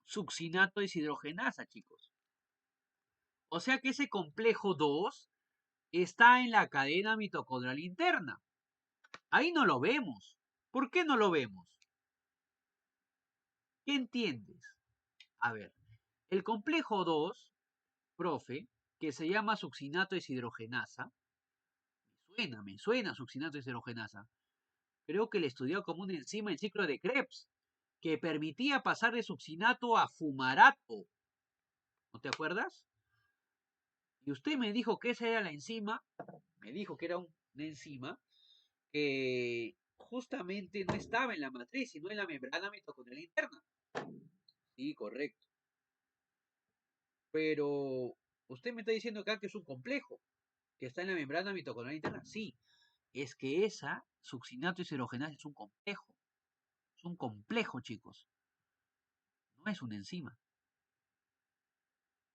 succinato deshidrogenasa, chicos. O sea que ese complejo 2 está en la cadena mitocondrial interna. Ahí no lo vemos. ¿Por qué no lo vemos? ¿Qué entiendes? A ver, el complejo 2, profe, que se llama succinato deshidrogenasa, me suena succinato deshidrogenasa. Creo que le estudió como una enzima en ciclo de Krebs, que permitía pasar de succinato a fumarato. ¿No te acuerdas? Y usted me dijo que esa era la enzima, me dijo que era una enzima que justamente no estaba en la matriz, sino en la membrana mitocondrial interna. Sí, correcto. Pero usted me está diciendo acá que es un complejo, que está en la membrana mitocondrial interna. Sí, es que esa succinato deshidrogenasa es un complejo. Es un complejo, chicos. No es una enzima.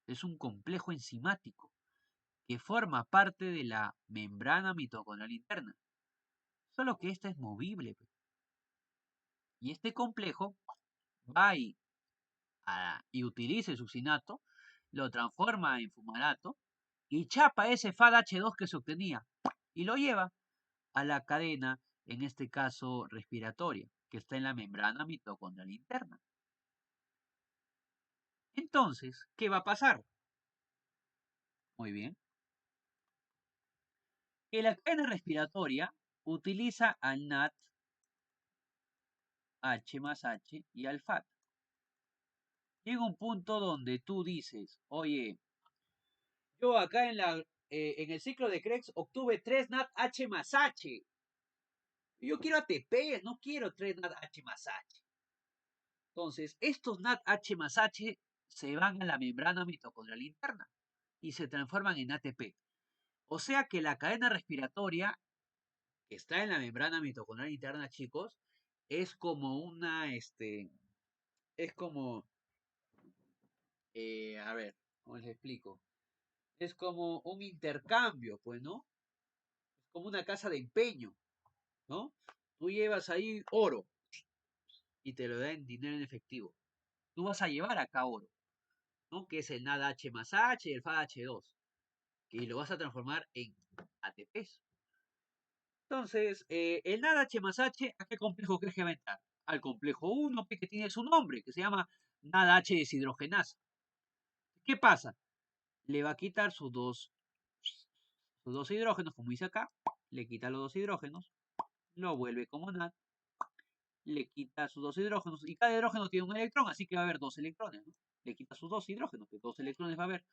Es un complejo enzimático que forma parte de la membrana mitocondrial interna. Solo que esta es movible. Y este complejo va y utiliza el succinato, lo transforma en fumarato y chapa ese FADH2 que se obtenía y lo lleva a la cadena, en este caso respiratoria, que está en la membrana mitocondrial interna. Entonces, ¿qué va a pasar? Muy bien. Que la cadena respiratoria utiliza al NAT, H más H y al FAT. llega un punto donde tú dices, oye, yo acá en el ciclo de Krebs obtuve 3 NAT H más H. Yo quiero ATP, no quiero 3 NAT H más H. Entonces, estos NAT H más H se van a la membrana mitocondrial interna y se transforman en ATP. O sea que la cadena respiratoria que está en la membrana mitocondrial interna, chicos, es como es como, a ver, ¿cómo les explico? Es como un intercambio, pues, ¿no? Es como una casa de empeño, ¿no? Tú llevas ahí oro y te lo dan dinero en efectivo. Tú vas a llevar acá oro, ¿no? Que es el NADH más H y el FADH2, y lo vas a transformar en ATPs. Entonces, el NADH más H, ¿a qué complejo crees que va a entrar? Al complejo 1, que tiene su nombre, que se llama NADH deshidrogenasa. ¿Qué pasa? Le va a quitar sus dos hidrógenos, como dice acá, le quita los dos hidrógenos, lo vuelve como NAD, le quita sus dos hidrógenos, y cada hidrógeno tiene un electrón, así que va a haber dos electrones, ¿no? Le quita sus dos hidrógenos, que dos electrones va a haber,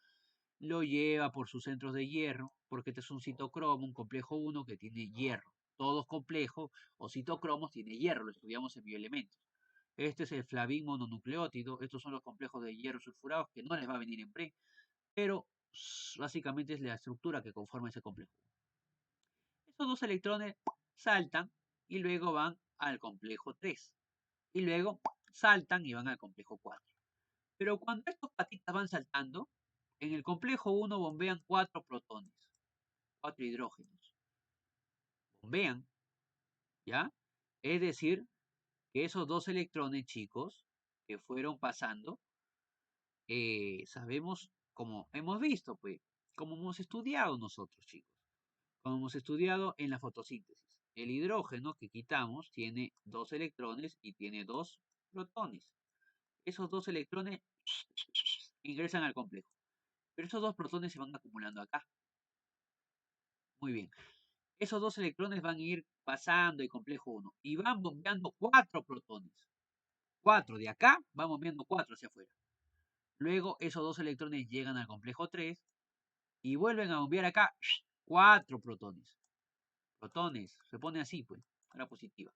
lo lleva por sus centros de hierro, porque este es un citocromo, un complejo 1 que tiene hierro. Todos complejos o citocromos tiene hierro, lo estudiamos en bioelementos. Este es el flavin mononucleótido, estos son los complejos de hierro sulfurados que no les va a venir en pre, pero básicamente es la estructura que conforma ese complejo. Estos dos electrones saltan y luego van al complejo 3. Y luego saltan y van al complejo 4. Pero cuando estos patitas van saltando, en el complejo 1 bombean 4 protones, 4 hidrógenos. Bombean, ¿ya? Es decir, que esos dos electrones, chicos, que fueron pasando, sabemos, como hemos visto, pues, como hemos estudiado nosotros, chicos, como hemos estudiado en la fotosíntesis. El hidrógeno que quitamos tiene dos electrones y tiene dos protones. Esos dos electrones ingresan al complejo. Pero esos dos protones se van acumulando acá. Muy bien. Esos dos electrones van a ir pasando el complejo 1 y van bombeando 4 protones. 4 de acá, van bombeando 4 hacia afuera. Luego esos dos electrones llegan al complejo 3 y vuelven a bombear acá 4 protones. Protones, se pone así, pues, a la positiva.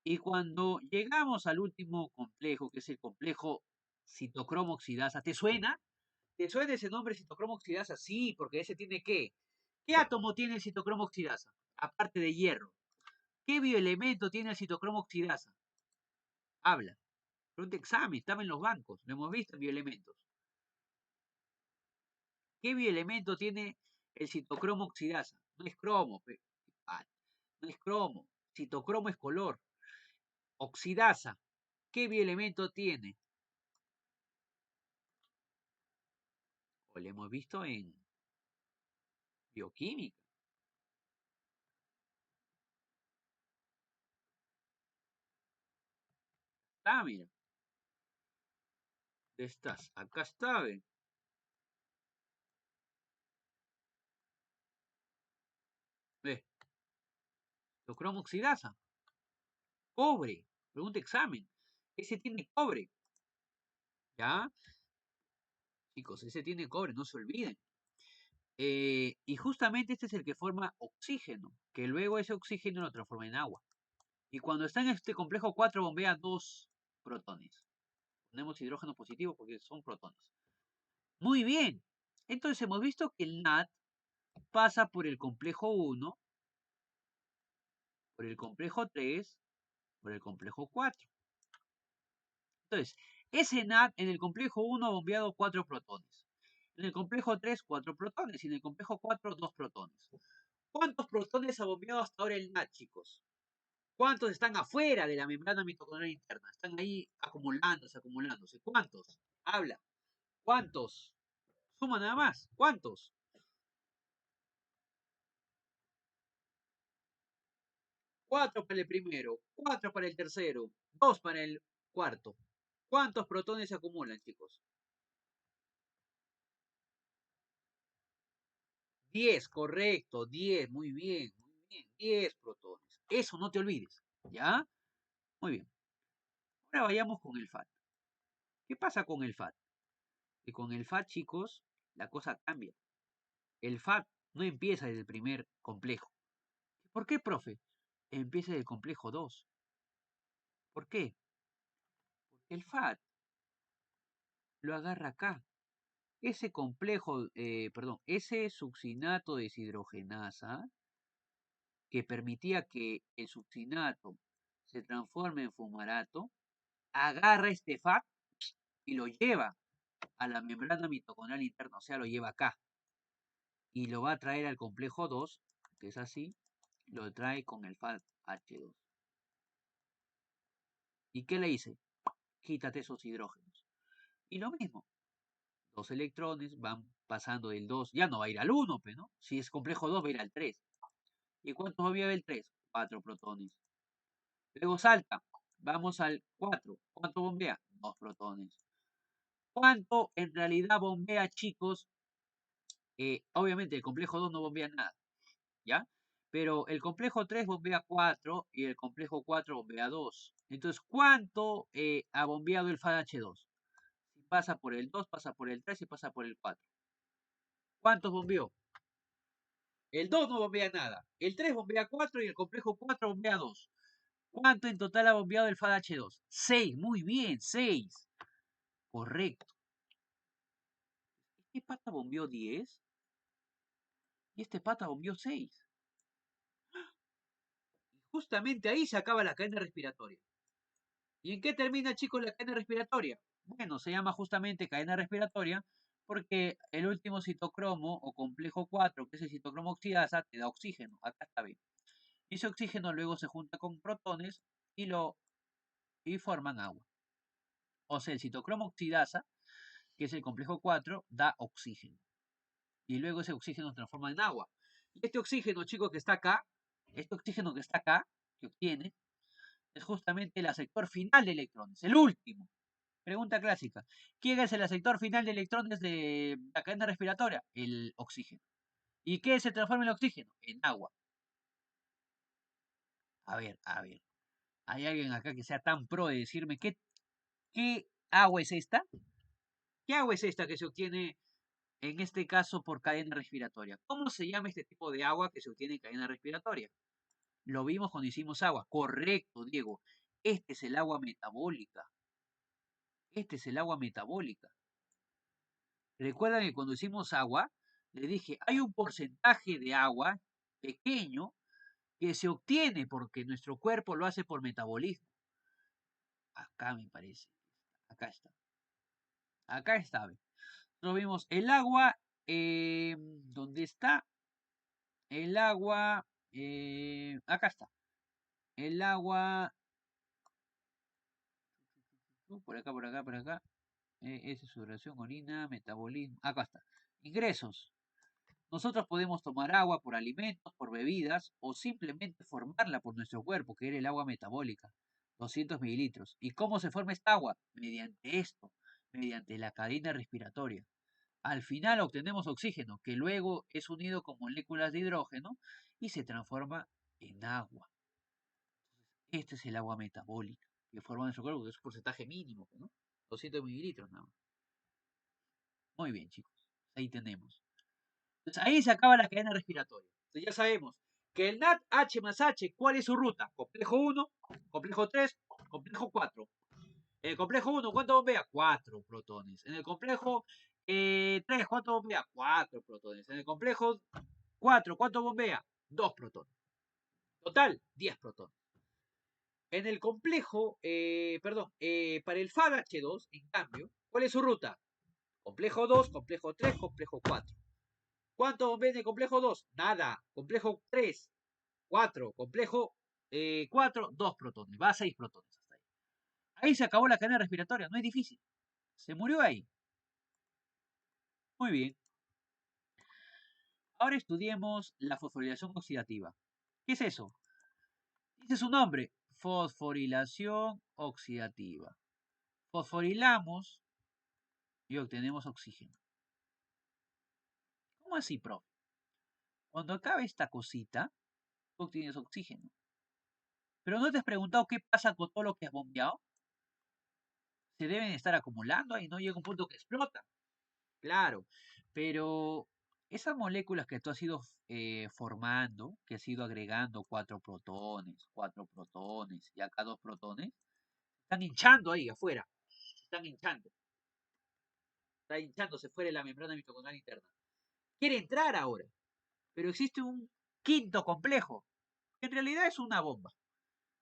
Y cuando llegamos al último complejo, que es el complejo citocromo oxidasa, ¿te suena? ¿Te suena ese nombre citocromo oxidasa? Sí, porque ese tiene ¿qué? ¿Qué átomo tiene el citocromo oxidasa? Aparte de hierro. ¿Qué bioelemento tiene el citocromo oxidasa? Habla. Pregunta examen, estaba en los bancos, lo hemos visto en bioelementos. ¿Qué bioelemento tiene el citocromo oxidasa? No es cromo, no es cromo. Citocromo es color. Oxidasa. ¿Qué bioelemento tiene? O lo hemos visto en bioquímica. Ah, mira. ¿Dónde estás? Acá está, ¿ve? ¿Ve? Citocromo oxidasa. Cobre. Pregunta examen. Ese tiene cobre. ¿Ya? Chicos, ese tiene cobre, no se olviden. Y justamente este es el que forma oxígeno, que luego ese oxígeno lo transforma en agua. Y cuando está en este complejo 4 bombea dos protones. Ponemos hidrógeno positivo porque son protones. Muy bien. Entonces hemos visto que el NAD pasa por el complejo 1, por el complejo 3, por el complejo 4. Entonces, ese NAD en el complejo 1 ha bombeado 4 protones. En el complejo 3, 4 protones. Y en el complejo 4, 2 protones. ¿Cuántos protones ha bombeado hasta ahora el NAD, chicos? ¿Cuántos están afuera de la membrana mitocondrial interna? Están ahí acumulándose, acumulándose. ¿Cuántos? Habla. ¿Cuántos? Suma nada más. ¿Cuántos? 4 para el primero, 4 para el tercero, 2 para el cuarto. ¿Cuántos protones se acumulan, chicos? 10, correcto, 10, muy bien, muy bien, 10 protones. Eso no te olvides, ¿ya? Muy bien. Ahora vayamos con el FAT. ¿Qué pasa con el FAT? Que con el FAT, chicos, la cosa cambia. El FAT no empieza desde el primer complejo. ¿Por qué, profe? Empieza del complejo 2. ¿Por qué? Porque el FAT lo agarra acá. Ese complejo, ese succinato deshidrogenasa que permitía que el succinato se transforme en fumarato, agarra este FAT y lo lleva a la membrana mitocondrial interna, o sea, lo lleva acá. Y lo va a traer al complejo 2, que es así, lo trae con el FAT H2. ¿Y qué le dice? Quítate esos hidrógenos. Y lo mismo, dos electrones van pasando del 2, ya no va a ir al 1, ¿no? Si es complejo 2, va a ir al 3. ¿Y cuántos bombea el 3? 4 protones. Luego salta, vamos al 4. ¿Cuánto bombea? 2 protones. ¿Cuánto en realidad bombea, chicos? Obviamente el complejo 2 no bombea nada, ¿ya? Pero el complejo 3 bombea 4 y el complejo 4 bombea 2. Entonces, ¿cuánto ha bombeado el FADH2? Si pasa por el 2, pasa por el 3 y pasa por el 4. ¿Cuántos bombeó? El 2 no bombea nada. El 3 bombea 4 y el complejo 4 bombea 2. ¿Cuánto en total ha bombeado el FADH2? 6. Muy bien, 6. Correcto. Este pata bombeó 10 y este pata bombeó 6. Y justamente ahí se acaba la cadena respiratoria. ¿Y en qué termina, chicos, la cadena respiratoria? Bueno, se llama justamente cadena respiratoria porque el último citocromo o complejo 4, que es el citocromo oxidasa, te da oxígeno. Acá está bien. Ese oxígeno luego se junta con protones y forman agua. O sea, el citocromo oxidasa, que es el complejo 4, da oxígeno. Y luego ese oxígeno se transforma en agua. Y este oxígeno, chicos, que está acá, este oxígeno que está acá, que obtiene, es justamente el aceptor final de electrones, el último. Pregunta clásica. ¿Quién es el aceptor final de electrones de la cadena respiratoria? El oxígeno. ¿Y qué se transforma en oxígeno? En agua. A ver, a ver. ¿Hay alguien acá que sea tan pro de decirme qué agua es esta? ¿Qué agua es esta que se obtiene en este caso por cadena respiratoria? ¿Cómo se llama este tipo de agua que se obtiene en cadena respiratoria? Lo vimos cuando hicimos agua. Correcto, Diego. Este es el agua metabólica. Este es el agua metabólica. Recuerda que cuando hicimos agua, le dije, hay un porcentaje de agua pequeño que se obtiene porque nuestro cuerpo lo hace por metabolismo. Acá me parece. Acá está. Acá está. Nosotros vimos el agua. ¿Dónde está? El agua. Acá está. El agua. Por acá, por acá, por acá. Esa es su duración, orina, metabolismo. Acá está. Ingresos. Nosotros podemos tomar agua por alimentos, por bebidas o simplemente formarla por nuestro cuerpo, que era el agua metabólica, 200 mililitros. ¿Y cómo se forma esta agua? Mediante esto, mediante la cadena respiratoria. Al final obtenemos oxígeno, que luego es unido con moléculas de hidrógeno y se transforma en agua. Este es el agua metabólica que forma nuestro cuerpo, que es un porcentaje mínimo, ¿no? 200 mililitros nada más. Muy bien, chicos. Ahí tenemos. Entonces ahí se acaba la cadena respiratoria. Entonces ya sabemos que el NAT H más H, ¿cuál es su ruta? Complejo 1, complejo 3, complejo 4. En el complejo 1, ¿cuánto bombea? 4 protones. En el complejo 3, ¿cuánto bombea? 4 protones. En el complejo 4, ¿cuánto bombea? 2 protones. Total, 10 protones. En el complejo, para el FADH2, en cambio, ¿cuál es su ruta? Complejo 2, complejo 3, complejo 4. ¿Cuánto bombea en el complejo 2? Nada. Complejo 3, 4. Complejo 4, 2 protones. Va a 6 protones hasta ahí. Ahí se acabó la cadena respiratoria. No es difícil. Se murió ahí. Muy bien. Ahora estudiemos la fosforilación oxidativa. ¿Qué es eso? Dice su nombre. Fosforilación oxidativa. Fosforilamos y obtenemos oxígeno. ¿Cómo así, profe? Cuando acabe esta cosita, obtienes oxígeno. Pero ¿no te has preguntado qué pasa con todo lo que has bombeado? se deben estar acumulando y no llega un punto que explota. Claro, pero esas moléculas que tú has ido formando, que has ido agregando cuatro protones y acá dos protones, están hinchando ahí afuera, están hinchando, está hinchándose fuera de la membrana mitocondrial interna. Quiere entrar ahora, pero existe un quinto complejo, que en realidad es una bomba,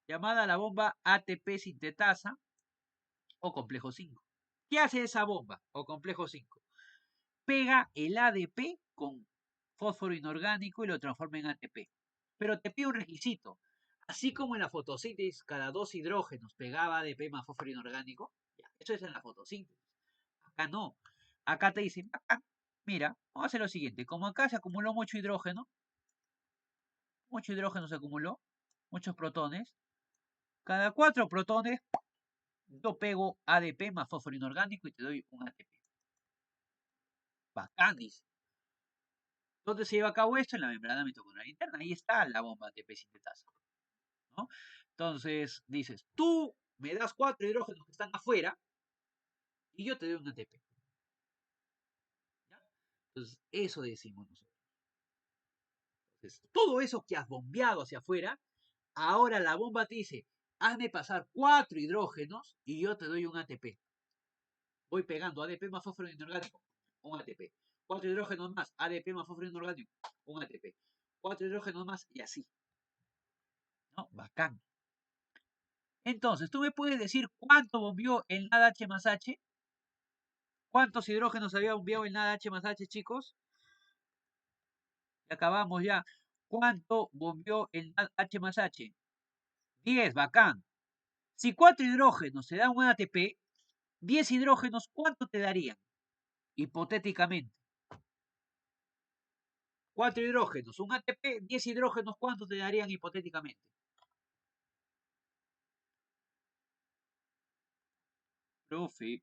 llamada la bomba ATP sintetasa o complejo 5. ¿Qué hace esa bomba o complejo 5? Pega el ADP con fósforo inorgánico y lo transforma en ATP. Pero te pide un requisito. Así como en la fotosíntesis cada dos hidrógenos pegaba ADP más fósforo inorgánico, ya, eso es en la fotosíntesis. Acá no. Acá te dicen, mira, vamos a hacer lo siguiente. Como acá se acumuló mucho hidrógeno se acumuló, muchos protones. Cada 4 protones, yo pego ADP más fósforo inorgánico y te doy un ATP. Bacán, dice. ¿Dónde se lleva a cabo esto? En la membrana mitocondrial interna. Ahí está la bomba ATP sintetasa, ¿no? Entonces dices, tú me das 4 hidrógenos que están afuera y yo te doy un ATP. ¿Ya? Entonces, eso decimos nosotros. Entonces, todo eso que has bombeado hacia afuera, ahora la bomba te dice, hazme pasar 4 hidrógenos y yo te doy un ATP. Voy pegando ADP más fósforo inorgánico, un ATP. 4 hidrógenos más, ADP más fósforo inorgánico, un ATP. 4 hidrógenos más y así. ¿No? Bacán. Entonces, ¿tú me puedes decir cuánto bombeó el NADH más H? ¿Cuántos hidrógenos había bombeado el NADH más H, chicos? Y acabamos ya. ¿Cuánto bombeó el NADH más H? 10, bacán. Si 4 hidrógenos se dan un ATP, 10 hidrógenos, ¿cuánto te darían? Hipotéticamente. 4 hidrógenos, un ATP, 10 hidrógenos, ¿cuánto te darían hipotéticamente? Profe,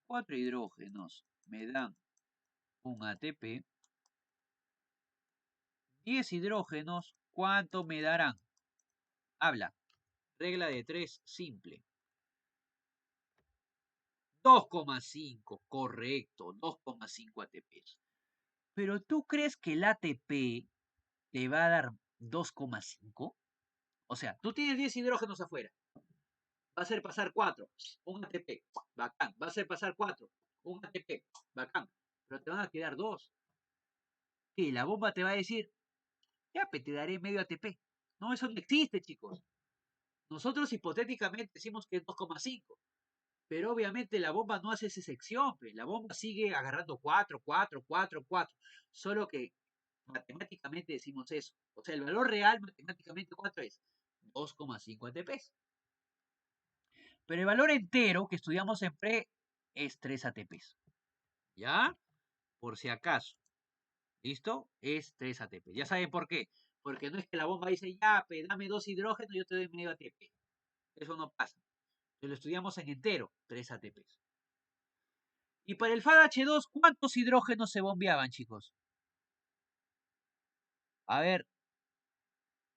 4 hidrógenos me dan un ATP, 10 hidrógenos, ¿cuánto me darán? Habla. Regla de 3, simple. 2,5, correcto, 2,5 ATP. Pero ¿tú crees que el ATP te va a dar 2,5? O sea, tú tienes 10 hidrógenos afuera. Va a hacer pasar 4, un ATP, bacán. Va a hacer pasar 4, un ATP, bacán. Pero te van a quedar 2. Y la bomba te va a decir, ya, te daré medio ATP. No, eso no existe, chicos. Nosotros hipotéticamente decimos que es 2,5. Pero obviamente la bomba no hace esa sección, pues. La bomba sigue agarrando 4, 4, 4, 4. Solo que matemáticamente decimos eso. O sea, el valor real matemáticamente, ¿cuánto es? 2,5 ATPs. Pero el valor entero que estudiamos en pre es 3 ATPs. ¿Ya? Por si acaso. ¿Listo? Es 3 ATPs. Ya saben por qué. Porque no es que la bomba dice, ya, dame 2 hidrógenos y yo te doy medio ATP. Eso no pasa. Lo estudiamos en entero, 3 ATPs. Y para el FADH2, ¿cuántos hidrógenos se bombeaban, chicos? A ver,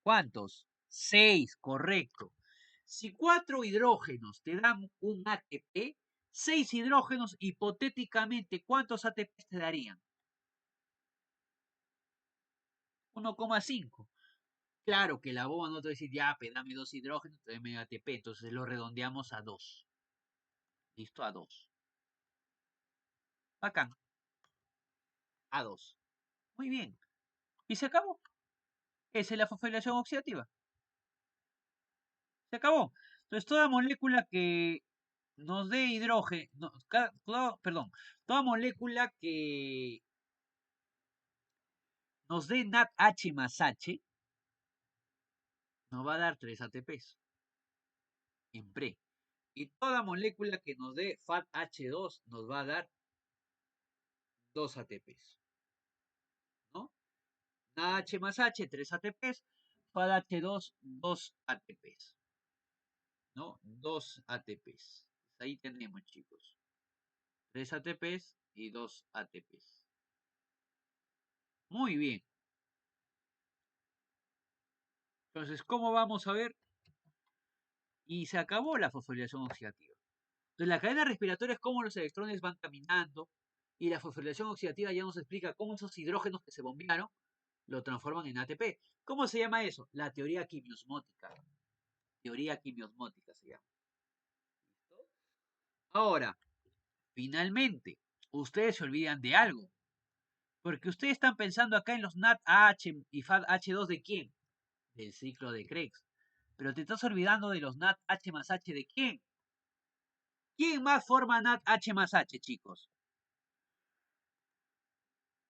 ¿cuántos? 6, correcto. Si 4 hidrógenos te dan un ATP, 6 hidrógenos, hipotéticamente, ¿cuántos ATPs te darían? 1,5. Claro que la bomba no te va a decir, ya, dame 2 hidrógenos, te doy medio ATP. Entonces lo redondeamos a 2. ¿Listo? A 2. Bacán. A 2. Muy bien. Y se acabó. Esa es la fosforilación oxidativa. Se acabó. Entonces, toda molécula que nos dé hidrógeno, perdón, toda molécula que nos dé NADH más H, nos va a dar 3 ATPs en pre. Y toda molécula que nos dé FADH2 nos va a dar 2 ATPs. ¿No? NADH más H, 3 ATPs. FADH2, 2 ATPs. ¿No? 2 ATPs. Ahí tenemos, chicos. 3 ATPs y 2 ATPs. Muy bien. Entonces, ¿cómo vamos a ver? Y se acabó la fosforilación oxidativa. Entonces, la cadena respiratoria es cómo los electrones van caminando y la fosforilación oxidativa ya nos explica cómo esos hidrógenos que se bombearon lo transforman en ATP. ¿Cómo se llama eso? La teoría quimiosmótica. Teoría quimiosmótica se llama. ¿Listo? Ahora, finalmente, ustedes se olvidan de algo. Porque ustedes están pensando acá en los NADH y FADH2 ¿de quién? Del ciclo de Krebs. Pero te estás olvidando de los NADH más H ¿de quién? ¿Quién más forma NADH más H, chicos?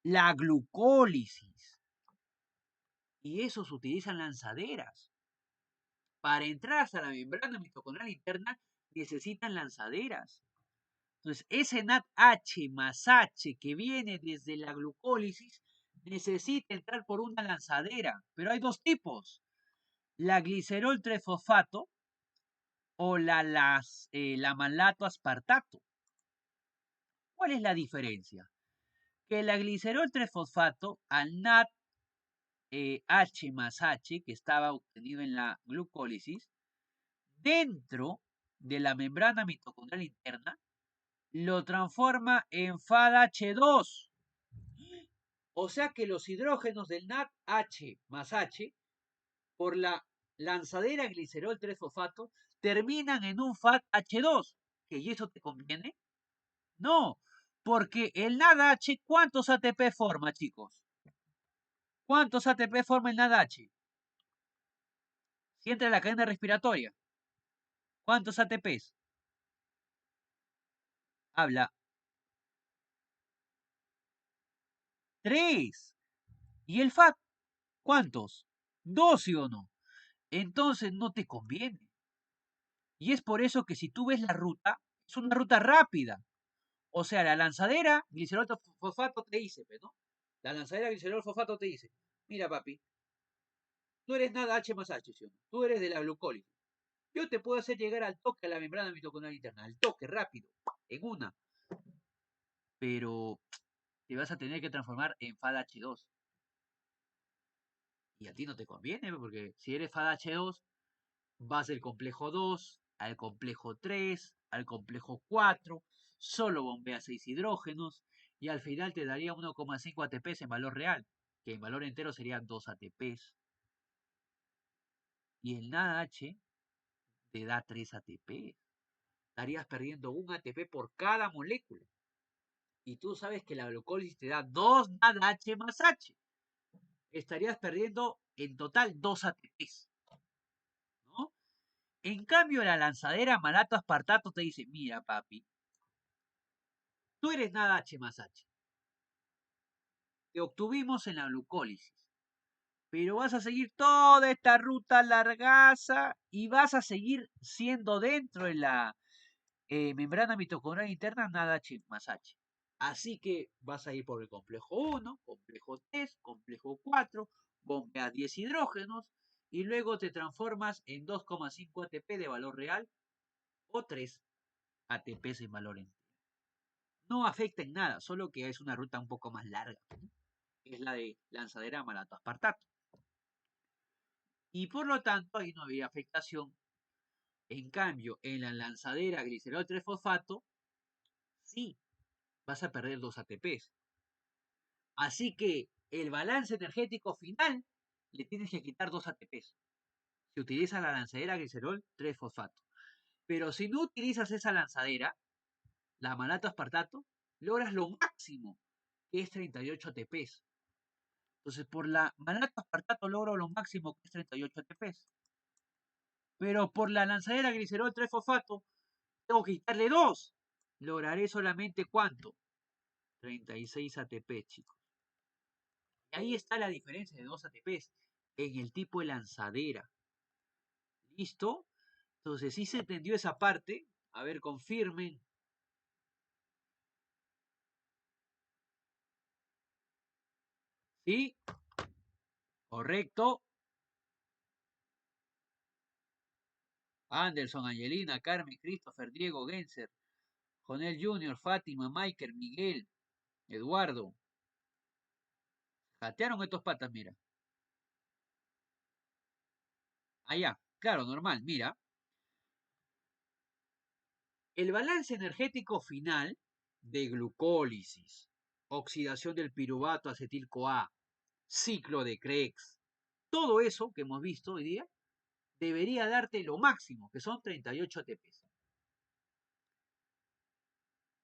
La glucólisis. Y esos utilizan lanzaderas. Para entrar hasta la membrana mitocondrial interna necesitan lanzaderas. Entonces, ese NADH más H que viene desde la glucólisis necesita entrar por una lanzadera. Pero hay dos tipos. La glicerol 3-fosfato o la malato aspartato. ¿Cuál es la diferencia? Que la glicerol 3-fosfato al NAD H más H que estaba obtenido en la glucólisis, dentro de la membrana mitocondrial interna, lo transforma en FADH2. O sea que los hidrógenos del NADH más H, por la lanzadera glicerol 3-fosfato, terminan en un FADH2. ¿Y eso te conviene? No, porque el NADH, ¿cuántos ATP forma, chicos? ¿Cuántos ATP forma el NADH? Si entra en la cadena respiratoria. ¿Cuántos ATPs? Habla. 3. ¿Y el FAT? ¿Cuántos? 2, ¿sí o no? Entonces no te conviene. Y es por eso que si tú ves la ruta, es una ruta rápida. O sea, la lanzadera glicerol fosfato te dice, ¿no? La lanzadera glicerol fosfato te dice, mira papi, tú eres nada H más H, ¿sí o no? Tú eres de la glucólisis. Yo te puedo hacer llegar al toque a la membrana mitocondrial interna, al toque rápido, en una. Pero te vas a tener que transformar en FADH2. Y a ti no te conviene, porque si eres FADH2, vas del complejo 2 al complejo 3, al complejo 4, solo bombea 6 hidrógenos y al final te daría 1,5 ATPs en valor real, que en valor entero serían 2 ATPs. Y el NADH te da 3 ATPs. Estarías perdiendo un ATP por cada molécula. Y tú sabes que la glucólisis te da 2 NADH más H. Estarías perdiendo en total 2 ATPs. ¿No? En cambio, la lanzadera malato aspartato te dice, mira papi, tú eres nada H más H. Te obtuvimos en la glucólisis. Pero vas a seguir toda esta ruta largaza y vas a seguir siendo dentro de la membrana mitocondrial interna nada H más H. Así que vas a ir por el complejo 1, complejo 3, complejo 4, bombeas 10 hidrógenos y luego te transformas en 2,5 ATP de valor real o 3 ATPs en valor entero. No afecta en nada, solo que es una ruta un poco más larga. Es la de lanzadera malato aspartato. Y por lo tanto ahí no había afectación. En cambio, en la lanzadera glicerol 3-fosfato, sí, vas a perder 2 ATPs. Así que el balance energético final le tienes que quitar 2 ATPs. Si utilizas la lanzadera glicerol 3-fosfato. Pero si no utilizas esa lanzadera, la malato aspartato, logras lo máximo, que es 38 ATPs. Entonces, por la malato aspartato logro lo máximo, que es 38 ATPs. Pero por la lanzadera glicerol 3-fosfato, tengo que quitarle 2. Lograré solamente ¿cuánto? 36 ATP, chicos. Y ahí está la diferencia de 2 ATPs en el tipo de lanzadera. ¿Listo? Entonces, sí se entendió esa parte. A ver, confirmen. ¿Sí? Correcto. Anderson, Angelina, Carmen, Christopher, Diego, Genser, Jonel Jr., Fátima, Michael, Miguel, Eduardo. Jatearon estos patas, mira. Allá, claro, normal, mira. El balance energético final de glucólisis, oxidación del piruvato acetil-CoA, ciclo de Krebs, todo eso que hemos visto hoy día, debería darte lo máximo, que son 38 ATPs.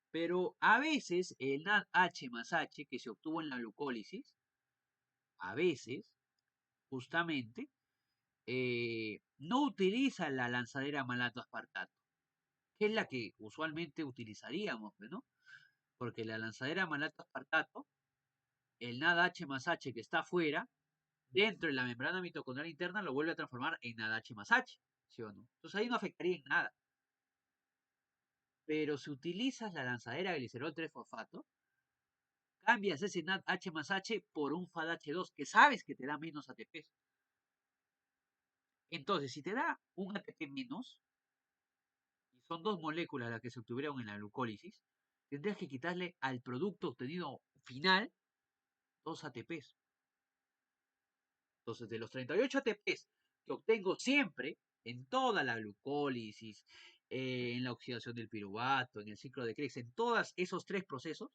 Pero a veces el NADH más H que se obtuvo en la glucólisis, a veces, justamente, no utiliza la lanzadera malato-aspartato, que es la que usualmente utilizaríamos, ¿no? Porque la lanzadera malato-aspartato, el NADH más H que está afuera, dentro de la membrana mitocondrial interna, lo vuelve a transformar en NADH más H, ¿sí o no? Entonces ahí no afectaría en nada. Pero si utilizas la lanzadera glicerol 3-fosfato, cambias ese NADH más H por un FADH2, que sabes que te da menos ATP. Entonces, si te da un ATP menos, y son dos moléculas las que se obtuvieron en la glucólisis, tendrías que quitarle al producto obtenido final 2 ATPs. Entonces, de los 38 ATPs que obtengo siempre en toda la glucólisis, en la oxidación del piruvato, en el ciclo de Krebs, en todos esos tres procesos,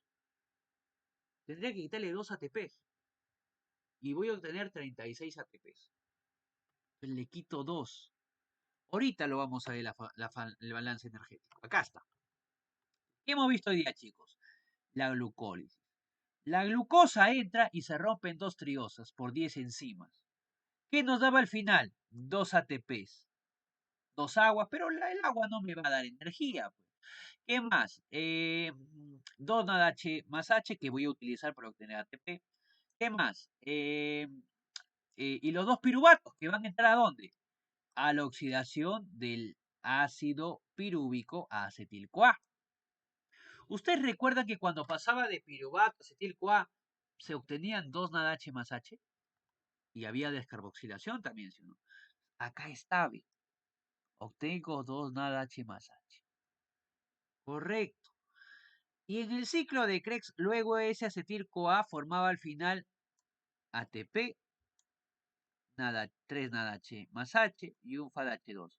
tendría que quitarle 2 ATPs. Y voy a obtener 36 ATPs. Entonces, le quito 2. Ahorita lo vamos a ver el balance energético. Acá está. ¿Qué hemos visto hoy día, chicos? La glucólisis. La glucosa entra y se rompe en 2 triosas por 10 enzimas. ¿Qué nos daba al final? 2 ATPs. 2 aguas, pero el agua no me va a dar energía. Pues. ¿Qué más? 2 NADH más H que voy a utilizar para obtener ATP. ¿Qué más? Y los 2 piruvatos que van a entrar ¿a dónde? A la oxidación del ácido pirúvico a acetil-CoA. ¿Ustedes recuerdan que cuando pasaba de piruvato a acetil-CoA se obtenían 2 NADH más H? Y había descarboxilación también, ¿sí o no? Acá está, ¿ve? Obtengo 2 NADH más H. Correcto. Y en el ciclo de Krebs, luego ese acetil-CoA formaba al final ATP, 3 NADH más H y un FADH2.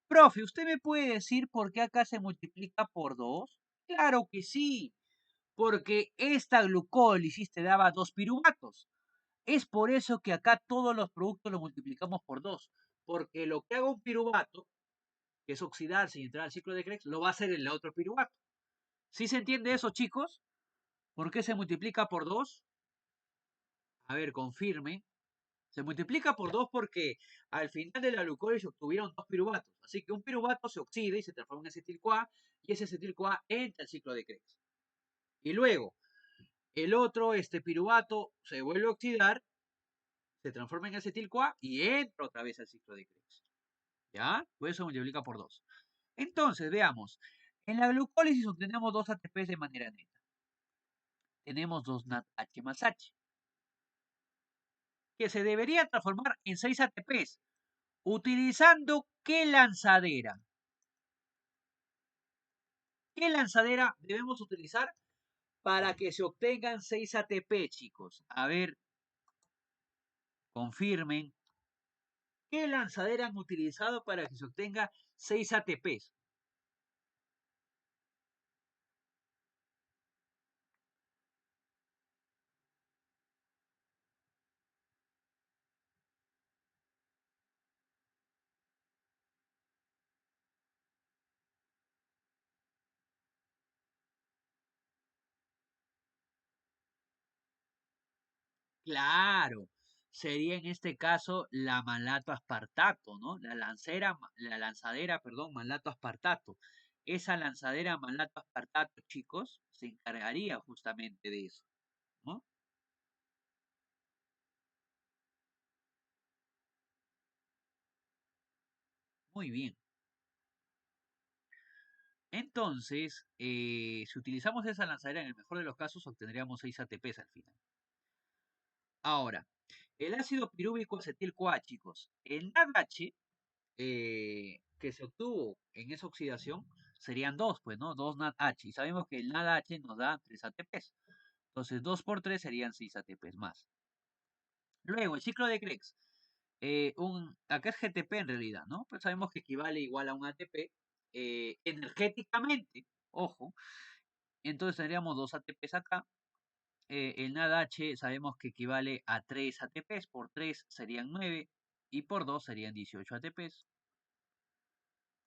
Profe, ¿usted me puede decir por qué acá se multiplica por 2? Claro que sí, porque esta glucólisis te daba 2 piruvatos. Es por eso que acá todos los productos los multiplicamos por 2, porque lo que haga un piruvato, que es oxidarse y entrar al ciclo de Krebs, lo va a hacer el otro piruvato. ¿Sí se entiende eso, chicos? ¿Por qué se multiplica por 2? A ver, confirme. Se multiplica por 2 porque al final de la glucólisis obtuvieron 2 piruvatos. Así que un piruvato se oxida y se transforma en acetil-CoA y ese acetil-CoA entra al ciclo de Krebs. Y luego, el otro, piruvato, se vuelve a oxidar, se transforma en acetil-CoA y entra otra vez al ciclo de Krebs. ¿Ya? Por eso multiplica por 2. Entonces, veamos. En la glucólisis obtenemos 2 ATPs de manera neta. Tenemos 2 NADH más H. Que se debería transformar en 6 ATPs. ¿Utilizando qué lanzadera? ¿Qué lanzadera debemos utilizar para que se obtengan 6 ATP, chicos? A ver, confirmen. ¿Qué lanzadera han utilizado para que se obtenga 6 ATPs? Claro, sería en este caso la malato aspartato, ¿no? La lanzadera, perdón, malato aspartato. Esa lanzadera malato aspartato, chicos, se encargaría justamente de eso, ¿no? Muy bien. Entonces, si utilizamos esa lanzadera, en el mejor de los casos, obtendríamos 6 ATPs al final. Ahora, el ácido pirúvico acetil-CoA, chicos, el NADH que se obtuvo en esa oxidación serían 2, pues, ¿no? 2 NADH. Y sabemos que el NADH nos da 3 ATPs. Entonces, 2 por 3 serían 6 ATPs más. Luego, el ciclo de Krebs. Acá es GTP en realidad, ¿no? Pues sabemos que equivale igual a un ATP. energéticamente, ojo, entonces tendríamos 2 ATPs acá. El NADH sabemos que equivale a 3 ATPs, por 3 serían 9 y por 2 serían 18 ATPs.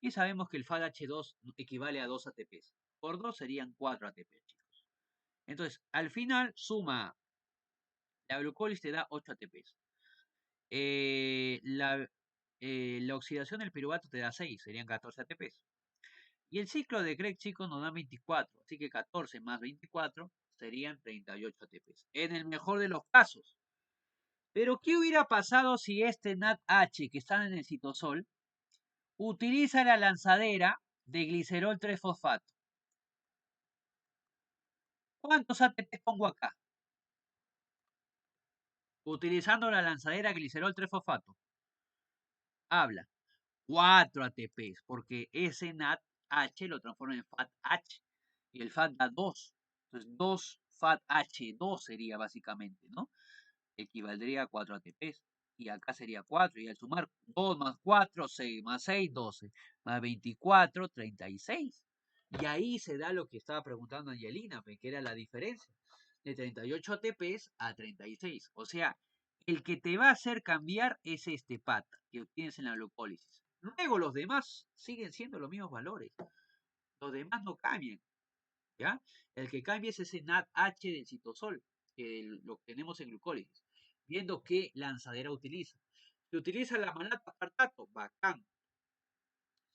Y sabemos que el FADH2 equivale a 2 ATPs, por 2 serían 4 ATPs, chicos. Entonces, al final suma, la glucólisis te da 8 ATPs. La oxidación del piruvato te da 6, serían 14 ATPs. Y el ciclo de Craig, chicos, nos da 24, así que 14 más 24 serían 38 ATPs. En el mejor de los casos. Pero, ¿qué hubiera pasado si este NADH que está en el citosol utiliza la lanzadera de glicerol 3-fosfato? ¿Cuántos ATPs pongo acá? Utilizando la lanzadera glicerol 3-fosfato. Habla. 4 ATPs, porque ese NADH lo transforma en FATH y el FAT da 2. Entonces 2 FATH2 sería básicamente, ¿no? Equivaldría a 4 ATPs. Y acá sería 4. Y al sumar 2 más 4, 6 más 6, 12. Más 24, 36. Y ahí se da lo que estaba preguntando Angelina, que era la diferencia de 38 ATPs a 36. O sea, el que te va a hacer cambiar es este pata que obtienes en la glucólisis. Luego los demás siguen siendo los mismos valores. Los demás no cambian. ¿Ya? El que cambia es ese NADH del citosol, que lo tenemos en glucólisis. Viendo qué lanzadera utiliza. Si utiliza la malato aspartato, bacán.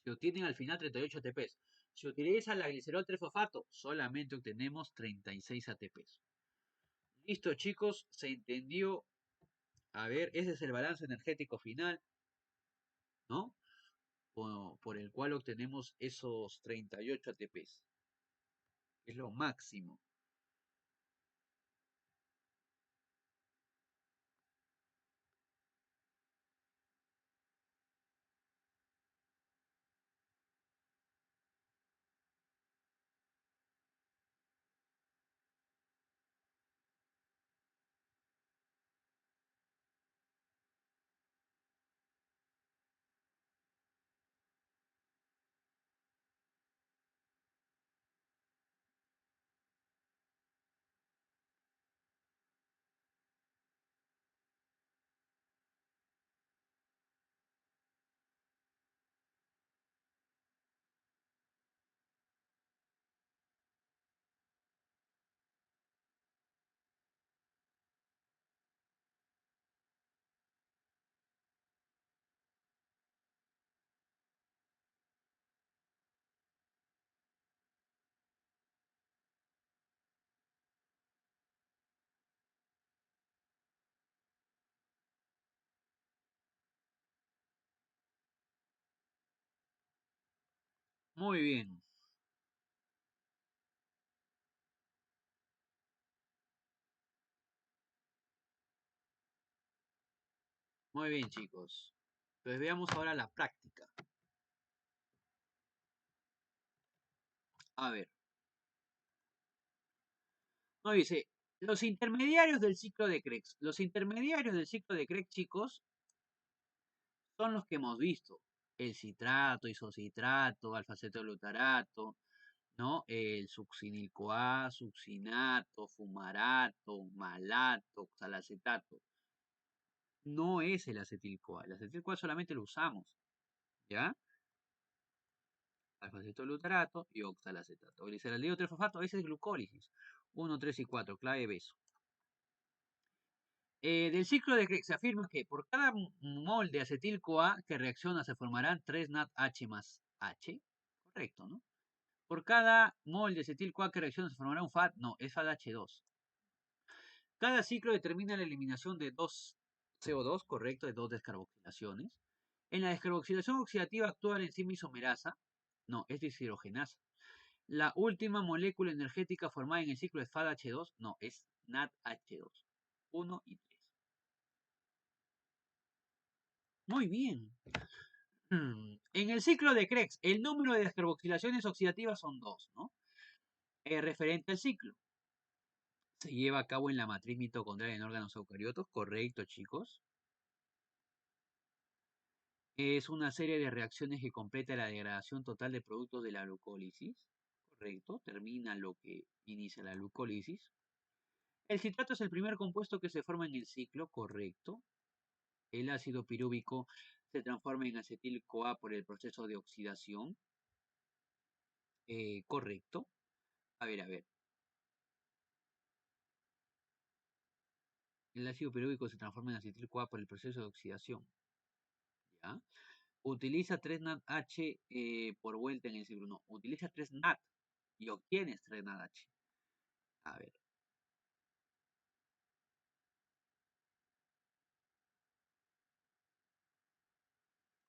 Se obtienen al final 38 ATPs. Si utiliza la glicerol 3-fosfato, solamente obtenemos 36 ATPs. Listo, chicos, se entendió. A ver, ese es el balance energético final, ¿no? Por el cual obtenemos esos 38 ATPs. Es lo máximo. Muy bien. Muy bien, chicos. Pues veamos ahora la práctica. A ver. No dice, los intermediarios del ciclo de Krebs. Los intermediarios del ciclo de Krebs, chicos, son los que hemos visto. El citrato, isocitrato, alfa-cetoglutarato, ¿no? El succinil-CoA, succinato, fumarato, malato, oxalacetato. No es el acetil-CoA. El acetil-CoA solamente lo usamos, ¿ya? Alfa-cetoglutarato y oxalacetato. Gliceraldehído 3-fosfato, ese es glucólisis. 1, 3 y 4, clave beso. Del ciclo de Krebs se afirma que por cada mol de acetil-CoA que reacciona se formarán 3 NADH más H. Correcto, ¿no? Por cada mol de acetil-CoA que reacciona se formará un FAD. No, es FADH2. Cada ciclo determina la eliminación de 2 CO2, correcto, de 2 descarboxilaciones. En la descarboxilación oxidativa actúa la enzima isomerasa. No, es deshidrogenasa. La última molécula energética formada en el ciclo es FADH2. No, es NADH2. 1 y 3. Muy bien. En el ciclo de Krebs, el número de descarboxilaciones oxidativas son 2, ¿no? Referente al ciclo. Se lleva a cabo en la matriz mitocondrial en órganos eucariotos, correcto, chicos. Es una serie de reacciones que completa la degradación total de productos de la glucólisis. Correcto, termina lo que inicia la glucólisis. El citrato es el primer compuesto que se forma en el ciclo. Correcto. El ácido pirúvico se transforma en acetil-CoA por el proceso de oxidación. Correcto. A ver, a ver. El ácido pirúvico se transforma en acetil-CoA por el proceso de oxidación. ¿Ya? Utiliza 3 NADH por vuelta en el ciclo. No, utiliza 3 NAD y obtienes 3 NADH. A ver.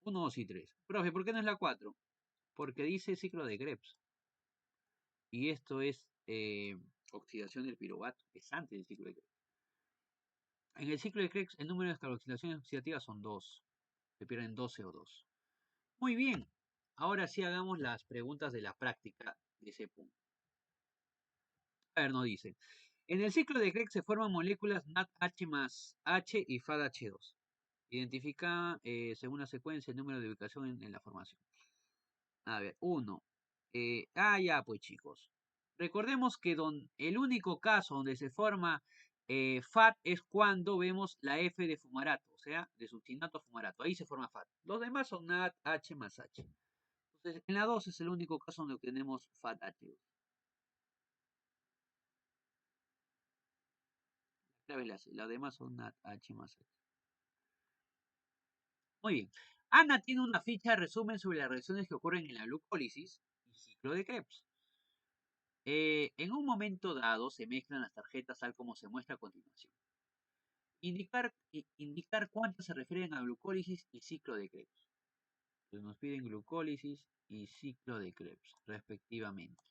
1, 2 y 3. Profe, ¿por qué no es la 4? Porque dice ciclo de Krebs. Y esto es oxidación del piruvato. Es antes del ciclo de Krebs. En el ciclo de Krebs, el número de carboxilaciones oxidativas son 2. Se pierden 2 CO2. Muy bien. Ahora sí hagamos las preguntas de la práctica de ese punto. A ver, nos dice. En el ciclo de Krebs se forman moléculas NADH más H y FADH2. Identifica según la secuencia el número de ubicación en la formación. A ver, 1. Ya, pues chicos. Recordemos que el único caso donde se forma FAT es cuando vemos la F de fumarato, o sea, de succinato a fumarato. Ahí se forma FAT. Los demás son NAD, H más H. Entonces, en la 2 es el único caso donde obtenemos FAT-H2. La clave es la C. Los demás son NAD, H más H. Muy bien. Ana tiene una ficha de resumen sobre las reacciones que ocurren en la glucólisis y ciclo de Krebs. En un momento dado se mezclan las tarjetas tal como se muestra a continuación. Indicar cuántas se refieren a glucólisis y ciclo de Krebs. Entonces nos piden glucólisis y ciclo de Krebs, respectivamente.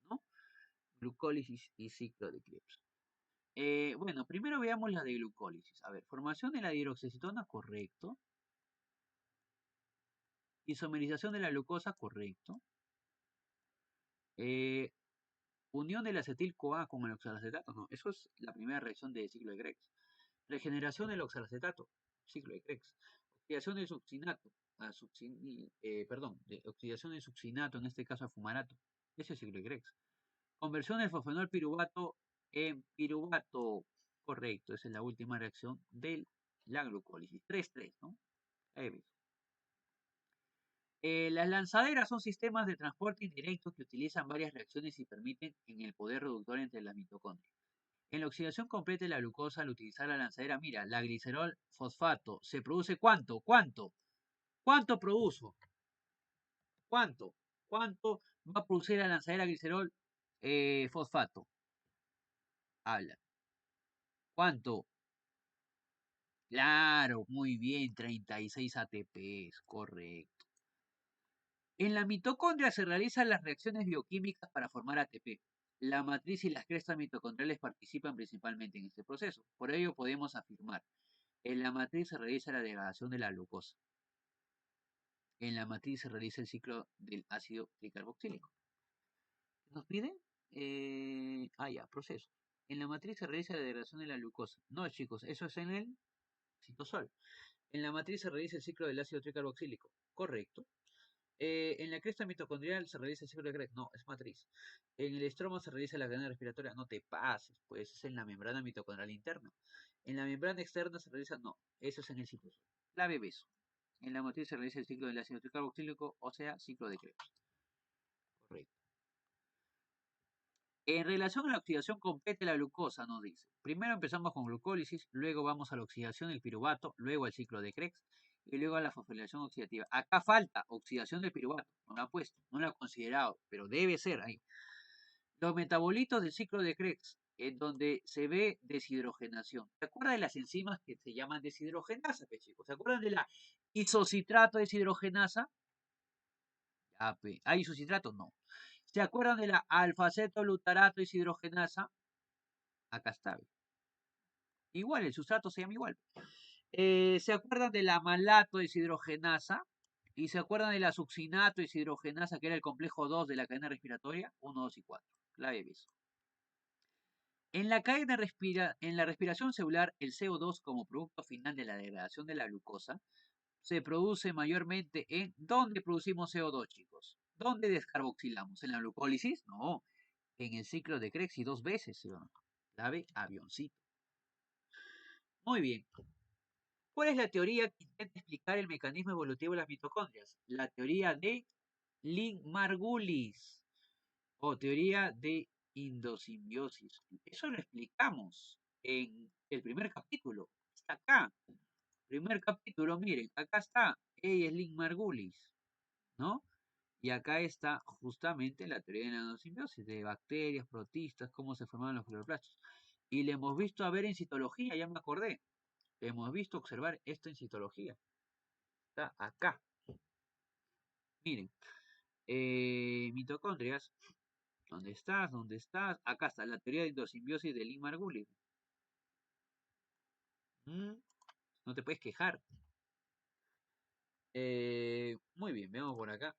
¿No? Glucólisis y ciclo de Krebs. Bueno, primero veamos la de glucólisis. A ver, formación de la hidroxicetona, correcto. Isomerización de la glucosa, correcto. Eh, unión del acetil-CoA con el oxalacetato, no, eso es la primera reacción del ciclo de Krebs. Regeneración del oxalacetato, ciclo de Krebs. Oxidación del succinato, oxidación del succinato, en este caso a fumarato, ese es el ciclo de Krebs. Conversión del fosfenol piruvato en piruvato, correcto, esa es la última reacción de la glucólisis. 3-3, ¿no? Ahí ves. Las lanzaderas son sistemas de transporte indirecto que utilizan varias reacciones y permiten en el poder reductor entre las mitocondrias. En la oxidación completa de la glucosa, al utilizar la lanzadera, mira, la glicerol fosfato, ¿se produce cuánto? ¿Cuánto? ¿Cuánto produjo? ¿Cuánto? ¿Cuánto va a producir la lanzadera glicerol fosfato? Habla. ¿Cuánto? Claro, muy bien, 36 ATP, correcto. En la mitocondria se realizan las reacciones bioquímicas para formar ATP. La matriz y las crestas mitocondriales participan principalmente en este proceso. Por ello podemos afirmar, en la matriz se realiza la degradación de la glucosa. En la matriz se realiza el ciclo del ácido tricarboxílico. ¿Qué nos piden? Ya, proceso. En la matriz se realiza la degradación de la glucosa. No, chicos, eso es en el citosol. En la matriz se realiza el ciclo del ácido tricarboxílico. Correcto. En la cresta mitocondrial se realiza el ciclo de Krebs. No, es matriz. En el estroma se realiza la cadena respiratoria. No te pases, pues es en la membrana mitocondrial interna. En la membrana externa se realiza. No, eso es en el citosol. Clave beso. En la matriz se realiza el ciclo del ácido tricarboxílico, o sea, ciclo de Krebs. Correcto. En relación a la oxidación completa de la glucosa, nos dice. Primero empezamos con glucólisis, luego vamos a la oxidación del piruvato, luego al ciclo de Krebs y luego a la fosforilación oxidativa. Acá falta oxidación del piruvato, no lo ha puesto, no lo ha considerado, pero debe ser ahí. Los metabolitos del ciclo de Krebs, en donde se ve deshidrogenación. ¿Se acuerdan de las enzimas que se llaman deshidrogenasa, chicos? ¿Se acuerdan de la isocitrato deshidrogenasa? ¿Hay isocitrato? No. ¿Se acuerdan de la alfa-acetolutarato deshidrogenasa? Acá está. Igual, el sustrato se llama igual. ¿Se acuerdan de la malato deshidrogenasa? ¿Y se acuerdan de la succinato deshidrogenasa, que era el complejo 2 de la cadena respiratoria? 1, 2 y 4. Clave beso. En la respiración celular, el CO2 como producto final de la degradación de la glucosa se produce mayormente en... ¿Dónde producimos CO2, chicos? ¿Dónde descarboxilamos? ¿En la glucólisis? No, en el ciclo de Krebs y 2 veces, ¿sí o no? Clave, avioncito. Muy bien. ¿Cuál es la teoría que intenta explicar el mecanismo evolutivo de las mitocondrias? La teoría de Link-Margulis o teoría de endosimbiosis. Eso lo explicamos en el primer capítulo. Está acá. Primer capítulo, miren, acá está. Ella es Link-Margulis, ¿no? Y acá está justamente la teoría de la endosimbiosis, de bacterias, protistas, cómo se formaban los cloroplastos. Y le hemos visto a ver en citología, ya me acordé. Hemos visto observar esto en citología. Está acá. Miren, mitocondrias. ¿Dónde estás? ¿Dónde estás? Acá está la teoría de endosimbiosis de Lynn Margulis. No te puedes quejar. Muy bien, veamos por acá.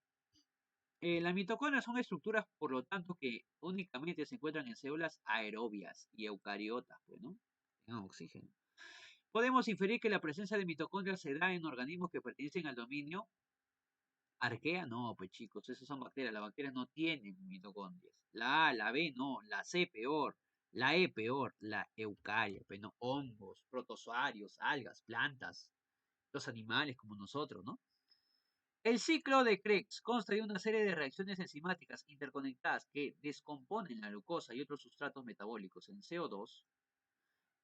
Las mitocondrias son estructuras, por lo tanto, que únicamente se encuentran en células aerobias y eucariotas, pues, ¿no? Tengan oxígeno. Podemos inferir que la presencia de mitocondrias se da en organismos que pertenecen al dominio arquea. No, pues chicos, esas son bacterias. Las bacterias no tienen mitocondrias. La A, la B, no. La C, peor. La E, peor. La eucaria, pues, ¿no? Hongos, protozoarios, algas, plantas, los animales como nosotros, ¿no? El ciclo de Krebs consta de una serie de reacciones enzimáticas interconectadas que descomponen la glucosa y otros sustratos metabólicos en CO2,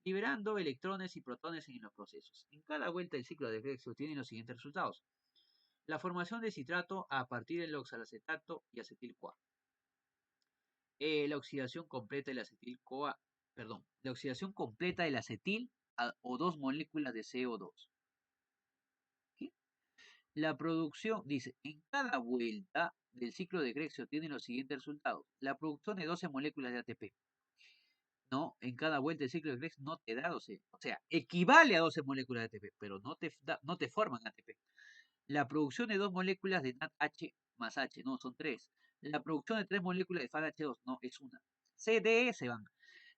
liberando electrones y protones en los procesos. En cada vuelta del ciclo de Krebs se obtienen los siguientes resultados. La formación de citrato a partir del oxalacetato y acetil-CoA. La oxidación completa del acetil-CoA, perdón, la oxidación completa del acetil o dos moléculas de CO2. ¿Qué? La producción, dice, en cada vuelta del ciclo de Krebs se obtienen los siguientes resultados. La producción de 12 moléculas de ATP. No, en cada vuelta del ciclo de Krebs no te da 12. O sea, equivale a 12 moléculas de ATP, pero no te forman ATP. La producción de 2 moléculas de NADH más H, no, son 3. La producción de 3 moléculas de FADH2, no, es una. CDE se van.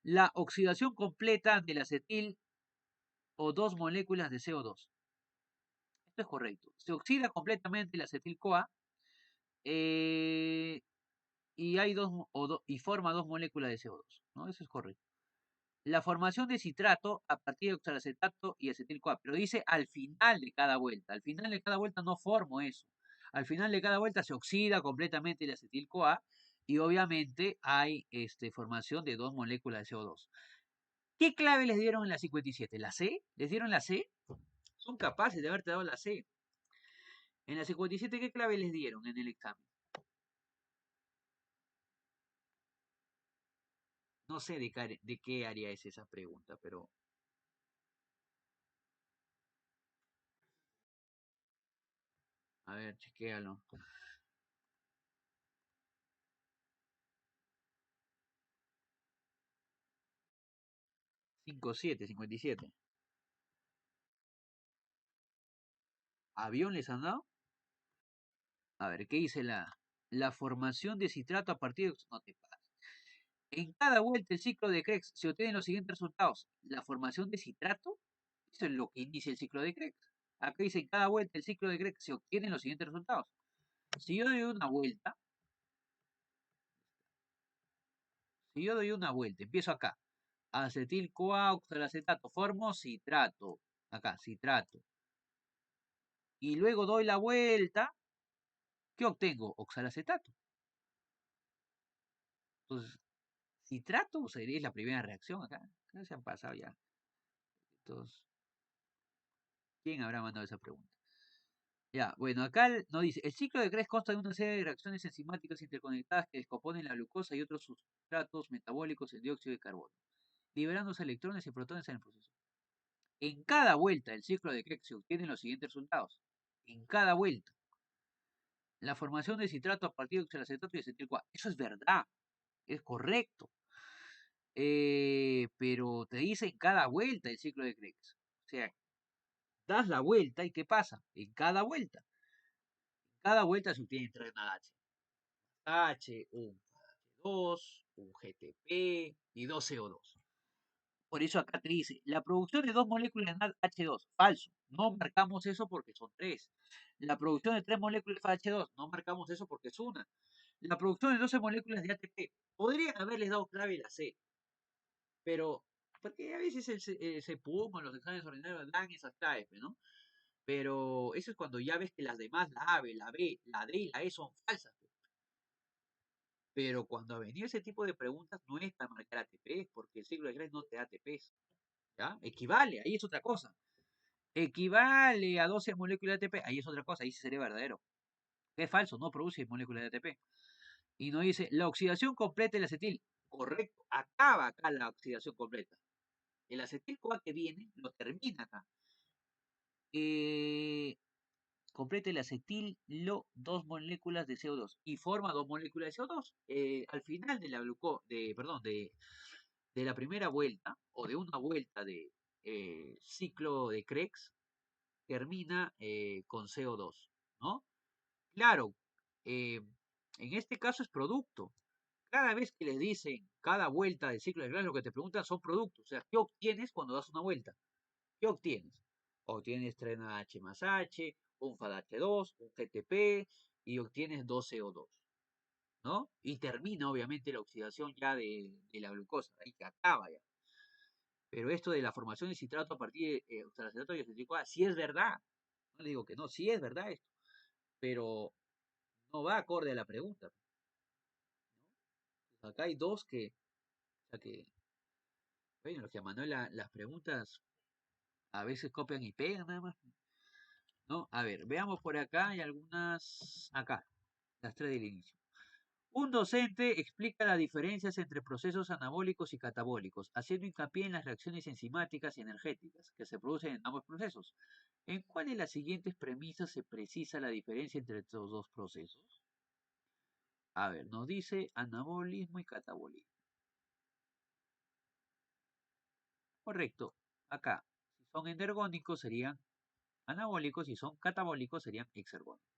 La oxidación completa del acetil o 2 moléculas de CO2. Esto es correcto. Se oxida completamente el acetil-CoA eh, y hay y forma 2 moléculas de CO2, ¿no? Eso es correcto. La formación de citrato a partir de oxalacetato y acetil-CoA, pero dice al final de cada vuelta. Al final de cada vuelta no formo eso. Al final de cada vuelta se oxida completamente el acetil-CoA y obviamente hay formación de 2 moléculas de CO2. ¿Qué clave les dieron en la 57? ¿La C? ¿Les dieron la C? Son capaces de haberte dado la C. En la 57, ¿qué clave les dieron en el examen? No sé de qué área es esa pregunta, pero a ver, chequéalo. 57, 57. ¿Avión les han dado? A ver, ¿qué dice la formación de citrato a partir de... No te pases. En cada vuelta del ciclo de Krebs se obtienen los siguientes resultados. La formación de citrato, eso es lo que inicia el ciclo de Krebs. Acá dice, en cada vuelta del ciclo de Krebs se obtienen los siguientes resultados. Si yo doy una vuelta, empiezo acá. Acetil-CoA, oxalacetato, formo citrato. Acá, citrato. Y luego doy la vuelta, ¿qué obtengo? Oxalacetato. Entonces, citrato sería la primera reacción acá. Acá se han pasado ya. Entonces, ¿quién habrá mandado esa pregunta? Ya, bueno, acá nos dice, el ciclo de Krebs consta de una serie de reacciones enzimáticas interconectadas que descomponen la glucosa y otros sustratos metabólicos en dióxido de carbono, liberándose electrones y protones en el proceso. En cada vuelta del ciclo de Krebs se obtienen los siguientes resultados. En cada vuelta. La formación de citrato a partir de oxalacetato y acetil-CoA. Eso es verdad, es correcto. Pero te dice en cada vuelta del ciclo de Krebs. O sea, das la vuelta y ¿qué pasa? En cada vuelta. En cada vuelta se obtienen 3 NADH. H, un H2, un GTP y 2 CO2. Por eso acá te dice, la producción de dos moléculas de NADH2, falso. No marcamos eso porque son tres. La producción de tres moléculas de H2, no marcamos eso porque es una. La producción de 12 moléculas de ATP, podrían haberles dado clave la C, pero, porque a veces el CEPUM o los exámenes ordinarios dan esas claves, ¿no? Pero eso es cuando ya ves que las demás, la A, la B, la D y la E son falsas. Pero cuando ha venido ese tipo de preguntas, no es para marcar ATP, porque el ciclo de Krebs no te da ATPs. ¿Ya? Equivale, ahí es otra cosa. Equivale a 12 moléculas de ATP, ahí es otra cosa, ahí sí sería verdadero. Es falso, no produce moléculas de ATP. Y no dice, la oxidación completa del acetil. Correcto, acaba acá la oxidación completa. El acetil CoA que viene, lo termina acá. Completa el acetil, dos moléculas de CO2 y forma dos moléculas de CO2. Al final de la de la primera vuelta o de una vuelta de ciclo de Krebs, termina con CO2, ¿no? Claro, en este caso es producto. Cada vez que les dicen cada vuelta del ciclo de Krebs, lo que te preguntan son productos. O sea, ¿qué obtienes cuando das una vuelta? ¿Qué obtienes? Obtienes 3 H más H, un FADH2, un GTP y obtienes 2CO2, ¿no? Y termina obviamente la oxidación ya de la glucosa, ahí que acaba ya. Pero esto de la formación de citrato a partir de oxalaceto y acetil CoA, sí es verdad. No le digo que no, sí es verdad esto, pero no va acorde a la pregunta. ¿No? Acá hay dos que, o sea que, bueno, los que Manuel las preguntas a veces copian y pegan nada más. ¿No? A ver, veamos por acá, hay algunas, acá, las tres del inicio. Un docente explica las diferencias entre procesos anabólicos y catabólicos, haciendo hincapié en las reacciones enzimáticas y energéticas que se producen en ambos procesos. ¿En cuál de las siguientes premisas se precisa la diferencia entre estos dos procesos? A ver, nos dice anabolismo y catabolismo. Correcto. Acá, si son endergónicos serían anabólicos y si son catabólicos serían exergónicos.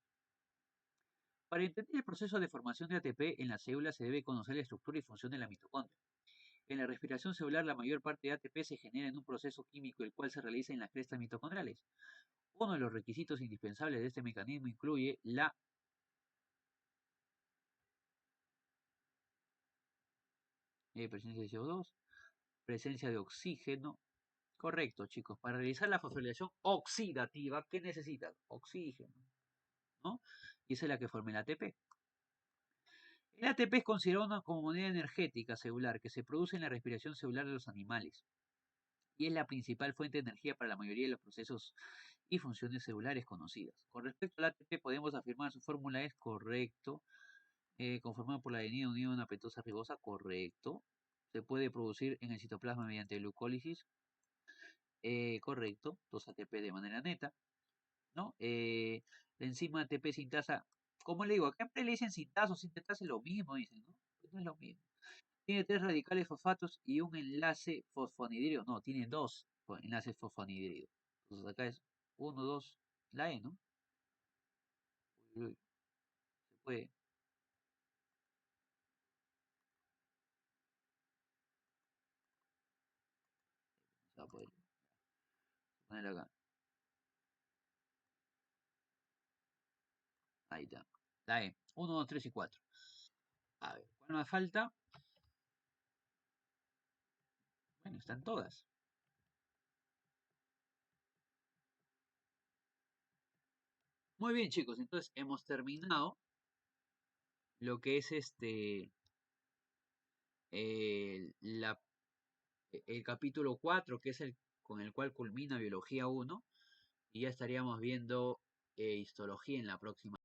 Para entender el proceso de formación de ATP en la célula se debe conocer la estructura y función de la mitocondria. En la respiración celular, la mayor parte de ATP se genera en un proceso químico el cual se realiza en las crestas mitocondriales. Uno de los requisitos indispensables de este mecanismo incluye la presencia de CO2, presencia de oxígeno. Correcto, chicos. Para realizar la fosforilación oxidativa, ¿qué necesitan? Oxígeno, ¿no? Y esa es la que forma el ATP. El ATP es considerado como moneda energética celular que se produce en la respiración celular de los animales y es la principal fuente de energía para la mayoría de los procesos y funciones celulares conocidas. Con respecto al ATP, podemos afirmar su fórmula es correcto, conformado por la adenina unida a una pentosa ribosa, correcto. Se puede producir en el citoplasma mediante glucólisis, correcto, 2 ATP de manera neta, ¿no? La enzima ATP sintasa, como le digo, acá le dicen sintasa o sintetasa, es lo mismo, dicen, ¿no? Pues no es lo mismo. Tiene tres radicales fosfatos y un enlace fosfonidrio. No, tiene dos enlaces fosfonidridos. Entonces acá es 1, 2, la E, ¿no? Uy, uy, se puede. Se va a poder poner acá. Ahí está. La E. 1, 2, 3 y 4. A ver, ¿cuál más falta? Bueno, están todas. Muy bien, chicos. Entonces hemos terminado lo que es la el capítulo 4 que es el con el cual culmina Biología 1, y ya estaríamos viendo histología en la próxima.